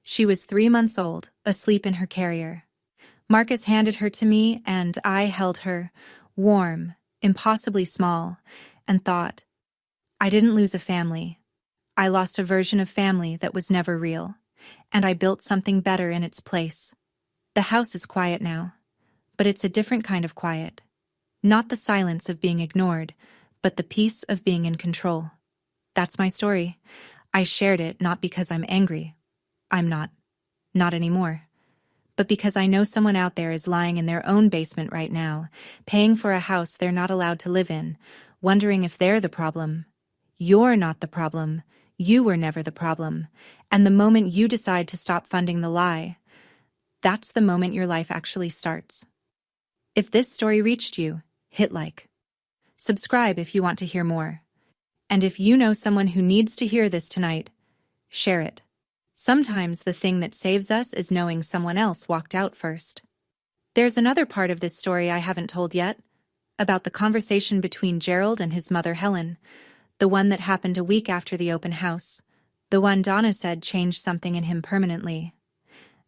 She was 3 months old, asleep in her carrier. Marcus handed her to me, and I held her, warm, impossibly small, and thought, I didn't lose a family. I lost a version of family that was never real, and I built something better in its place. The house is quiet now, but it's a different kind of quiet. Not the silence of being ignored, but the peace of being in control. That's my story. I shared it not because I'm angry. I'm not. Not anymore. But because I know someone out there is lying in their own basement right now, paying for a house they're not allowed to live in, wondering if they're the problem. You're not the problem. You were never the problem. And the moment you decide to stop funding the lie, that's the moment your life actually starts. If this story reached you, hit like. Subscribe if you want to hear more. And if you know someone who needs to hear this tonight, share it. Sometimes the thing that saves us is knowing someone else walked out first. There's another part of this story I haven't told yet, about the conversation between Gerald and his mother Helen, the one that happened a week after the open house, the one Donna said changed something in him permanently.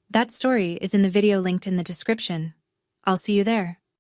That story is in the video linked in the description. I'll see you there.